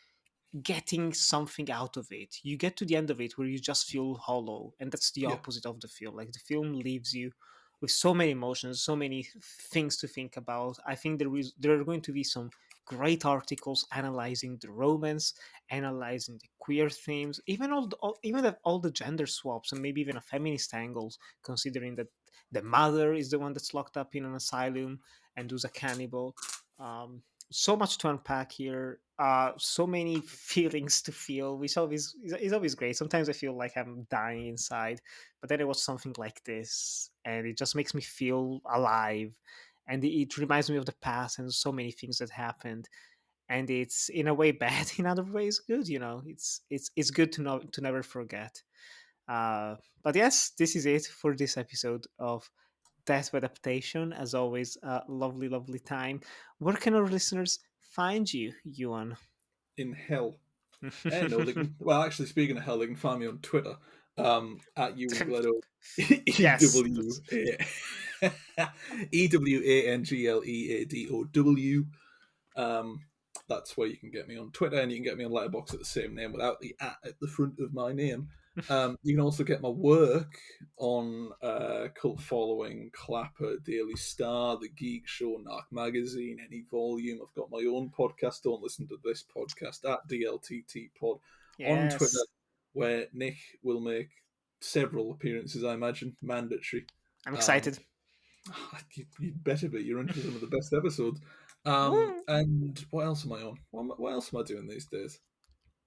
getting something out of it. You get to the end of it where you just feel hollow, and that's the opposite of the film. Like, the film leaves you with so many emotions, so many things to think about. I think there are going to be some great articles analyzing the romance, analyzing the queer themes, even all the gender swaps, and maybe even a feminist angles, considering that the mother is the one that's locked up in an asylum and who's a cannibal. So much to unpack here. So many feelings to feel, which always is always great. Sometimes I feel like I'm dying inside, but then it was something like this, and it just makes me feel alive. And it reminds me of the past and so many things that happened. And it's in a way bad, in other ways good. You know, it's good to know, to never forget. But yes, this is it for this episode of Death by Adaptation. As always, a lovely time. Where can our listeners find you, Ewan? In hell. No, well, actually, speaking of hell, they can find me on Twitter at Ewan Gleadow. Yes. EWANGLEADOW. That's where you can get me on Twitter, and you can get me on Letterboxd at the same name without the at the front of my name. You can also get my work on Cult Following, Clapper, Daily Star, The Geek Show, Narc Magazine, Any Volume. I've got my own podcast, Don't Listen to This Podcast, at DLTT Pod on Twitter, where Nick will make several appearances, I imagine, mandatory. I'm excited. You'd better be. You're into some of the best episodes. And what else am I on? What else am I doing these days?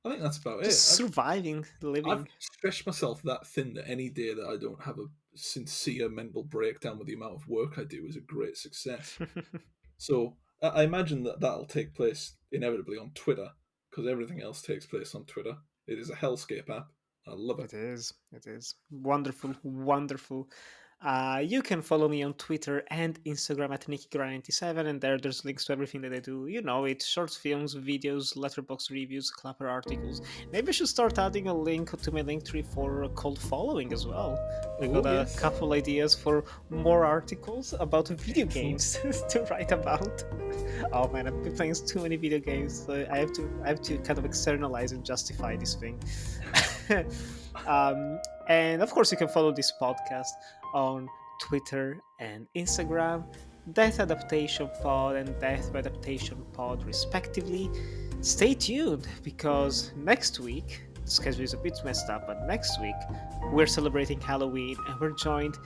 I think that's about Just it. surviving, living. I've stretched myself that thin that any day that I don't have a sincere mental breakdown with the amount of work I do is a great success. So I imagine that that'll take place inevitably on Twitter, because everything else takes place on Twitter. It is a hellscape app. I love it. It is wonderful, wonderful. You can follow me on Twitter and Instagram at NickyGrind97, and there's links to everything that I do. You know it: short films, videos, letterbox reviews, Clapper articles. Maybe I should start adding a link to my Linktree for cold following as well. We got a couple ideas for more articles about video games to write about. Oh man, I've been playing too many video games. So I have to kind of externalize and justify this thing. And of course, you can follow this podcast on Twitter and Instagram, Death Adaptation Pod and Death by Adaptation Pod, respectively. Stay tuned, because next week, the schedule is a bit messed up, but next week we're celebrating Halloween, and we're joined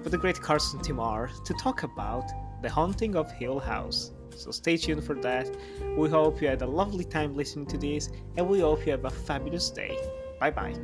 by the great Carson Timar to talk about The Haunting of Hill House. So stay tuned for that. We hope you had a lovely time listening to this, and we hope you have a fabulous day. Bye bye.